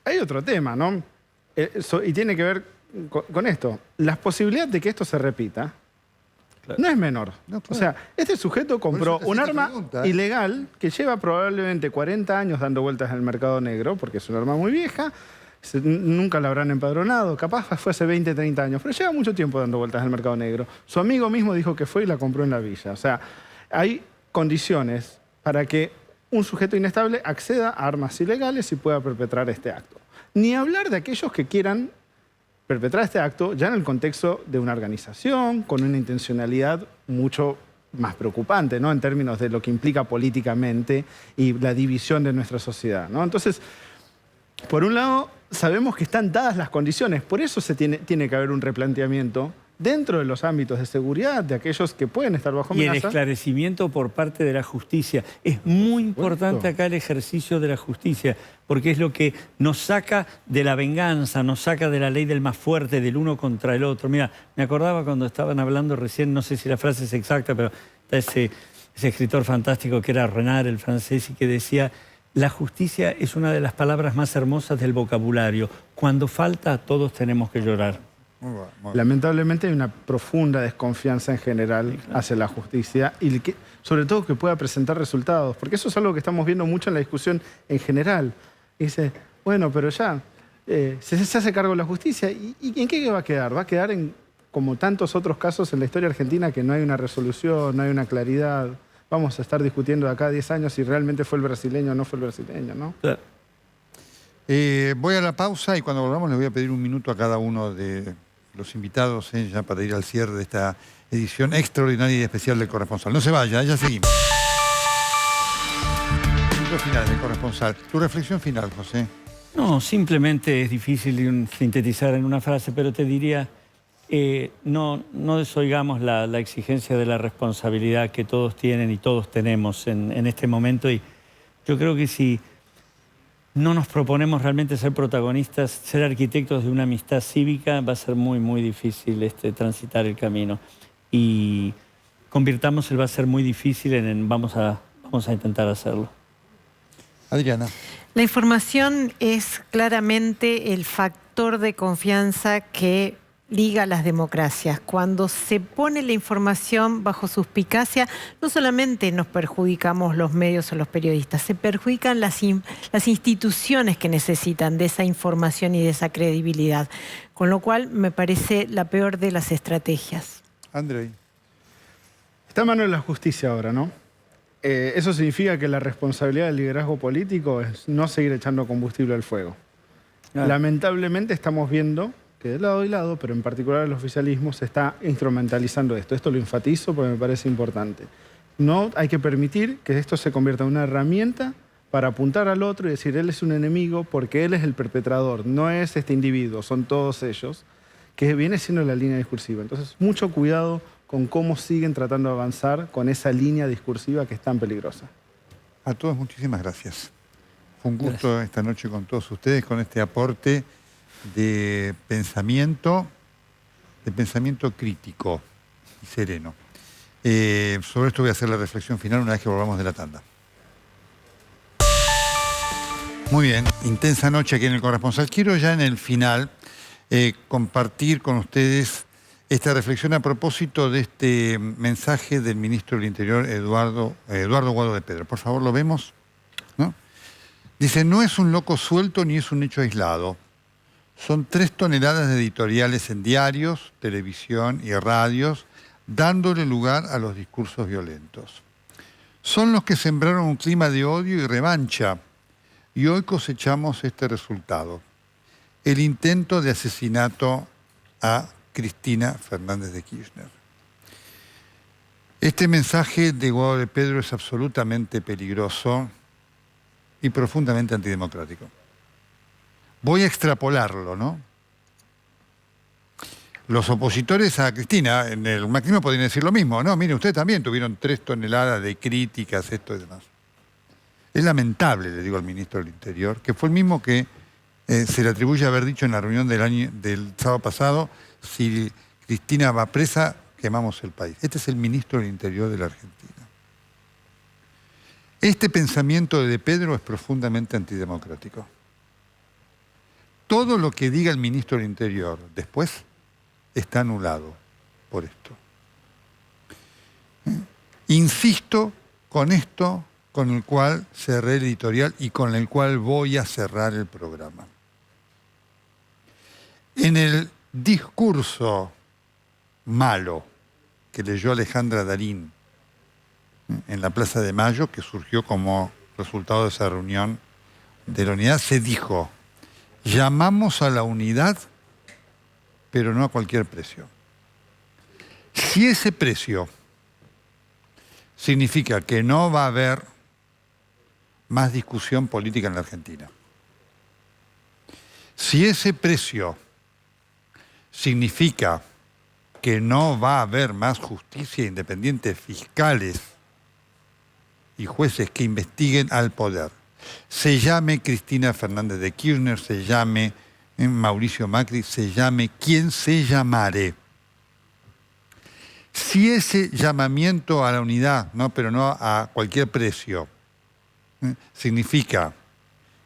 Hay otro tema, ¿no? Y tiene que ver con esto. Las posibilidades de que esto se repita no es menor. No, claro. O sea, este sujeto compró un arma ilegal que lleva probablemente 40 años dando vueltas en el mercado negro, porque es un arma muy vieja, nunca la habrán empadronado, capaz fue hace 20, 30 años, pero lleva mucho tiempo dando vueltas en el mercado negro. Su amigo mismo dijo que fue y la compró en la villa. O sea, hay condiciones para que un sujeto inestable acceda a armas ilegales y pueda perpetrar este acto. Ni hablar de aquellos que quieran perpetrar este acto ya en el contexto de una organización con una intencionalidad mucho más preocupante, ¿no? En términos de lo que implica políticamente y la división de nuestra sociedad, ¿no? Entonces, por un lado, sabemos que están dadas las condiciones, por eso tiene que haber un replanteamiento dentro de los ámbitos de seguridad de aquellos que pueden estar bajo amenaza. Y el esclarecimiento por parte de la justicia. Es muy importante acá el ejercicio de la justicia, porque es lo que nos saca de la venganza, nos saca de la ley del más fuerte, del uno contra el otro. Mira, me acordaba cuando estaban hablando recién, no sé si la frase es exacta, pero está ese escritor fantástico que era Renard, el francés, y que decía: la justicia es una de las palabras más hermosas del vocabulario. Cuando falta, todos tenemos que llorar. Muy bueno. Lamentablemente hay una profunda desconfianza en general hacia la justicia y sobre todo que pueda presentar resultados, porque eso es algo que estamos viendo mucho en la discusión en general. Y dice, bueno, pero ya se hace cargo de la justicia, ¿y en qué va a quedar? Va a quedar en, como tantos otros casos en la historia argentina, que no hay una resolución, no hay una claridad. Vamos a estar discutiendo de acá a 10 años si realmente fue el brasileño o no fue el brasileño, ¿no? Claro. Voy a la pausa y cuando volvamos les voy a pedir un minuto a cada uno de los invitados, ya para ir al cierre de esta edición extraordinaria y especial del Corresponsal. No se vaya, ya seguimos. Minuto final del Corresponsal. Tu reflexión final, José. No, simplemente es difícil sintetizar en una frase, pero te diría, no desoigamos la exigencia de la responsabilidad que todos tienen y todos tenemos en este momento. Y yo creo que si no nos proponemos realmente ser protagonistas, ser arquitectos de una amistad cívica, va a ser muy, muy difícil transitar el camino. Y convirtamos el va a ser muy difícil en vamos a intentar hacerlo. Adriana. La información es claramente el factor de confianza que liga las democracias. Cuando se pone la información bajo suspicacia, no solamente nos perjudicamos los medios o los periodistas, se perjudican las instituciones que necesitan de esa información y de esa credibilidad. Con lo cual, me parece la peor de las estrategias. Andrei. Está en manos de la justicia ahora, ¿no? Eso significa que la responsabilidad del liderazgo político es no seguir echando combustible al fuego. Claro. Lamentablemente estamos viendo que de lado y lado, pero en particular el oficialismo, se está instrumentalizando esto. Esto lo enfatizo porque me parece importante. No hay que permitir que esto se convierta en una herramienta para apuntar al otro y decir, él es un enemigo porque él es el perpetrador, no es este individuo, son todos ellos, que viene siendo la línea discursiva. Entonces, mucho cuidado con cómo siguen tratando de avanzar con esa línea discursiva que es tan peligrosa. A todos, muchísimas gracias. Fue un gusto esta noche con todos ustedes, con este aporte de pensamiento crítico y sereno. Sobre esto voy a hacer la reflexión final una vez que volvamos de la tanda. Muy bien, intensa noche aquí en el Corresponsal. Quiero ya en el final compartir con ustedes esta reflexión a propósito de este mensaje del ministro del Interior, Eduardo Guado de Pedro. Por favor, ¿lo vemos? ¿No? Dice, no es un loco suelto ni es un hecho aislado. Son 3 toneladas de editoriales en diarios, televisión y radios, dándole lugar a los discursos violentos. Son los que sembraron un clima de odio y revancha, y hoy cosechamos este resultado. El intento de asesinato a Cristina Fernández de Kirchner. Este mensaje de Guado de Pedro es absolutamente peligroso y profundamente antidemocrático. Voy a extrapolarlo, ¿no? Los opositores a Cristina en el macrismo podrían decir lo mismo. No, mire, ustedes también tuvieron 3 toneladas de críticas, esto y demás. Es lamentable, le digo al ministro del Interior, que fue el mismo que se le atribuye haber dicho en la reunión del sábado pasado: si Cristina va presa, quemamos el país. Este es el ministro del Interior de la Argentina. Este pensamiento de Pedro es profundamente antidemocrático. Todo lo que diga el ministro del Interior después está anulado por esto. Insisto con esto, con el cual cerré el editorial y con el cual voy a cerrar el programa. En el discurso malo que leyó Alejandra Darín en la Plaza de Mayo, que surgió como resultado de esa reunión de la unidad, se dijo: llamamos a la unidad, pero no a cualquier precio. Si ese precio significa que no va a haber más discusión política en la Argentina, si ese precio significa que no va a haber más justicia independiente, fiscales y jueces que investiguen al poder, se llame Cristina Fernández de Kirchner, se llame Mauricio Macri, se llame quien se llamare. Si ese llamamiento a la unidad, ¿no?, pero no a cualquier precio, significa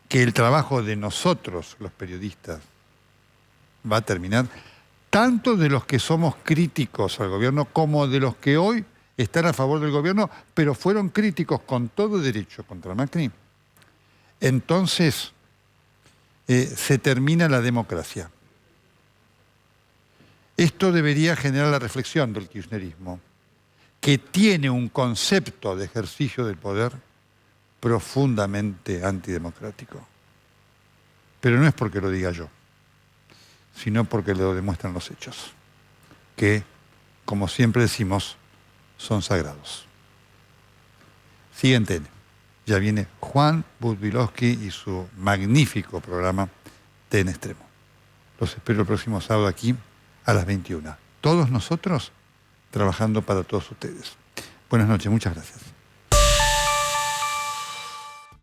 que el trabajo de nosotros, los periodistas, va a terminar, tanto de los que somos críticos al gobierno como de los que hoy están a favor del gobierno, pero fueron críticos con todo derecho contra Macri, entonces se termina la democracia. Esto debería generar la reflexión del kirchnerismo, que tiene un concepto de ejercicio del poder profundamente antidemocrático. Pero no es porque lo diga yo, sino porque lo demuestran los hechos, que, como siempre decimos, son sagrados. Siguiente. Ya viene Juan Budvilowski y su magnífico programa TN Extremo. Los espero el próximo sábado aquí a las 21. Todos nosotros trabajando para todos ustedes. Buenas noches, muchas gracias.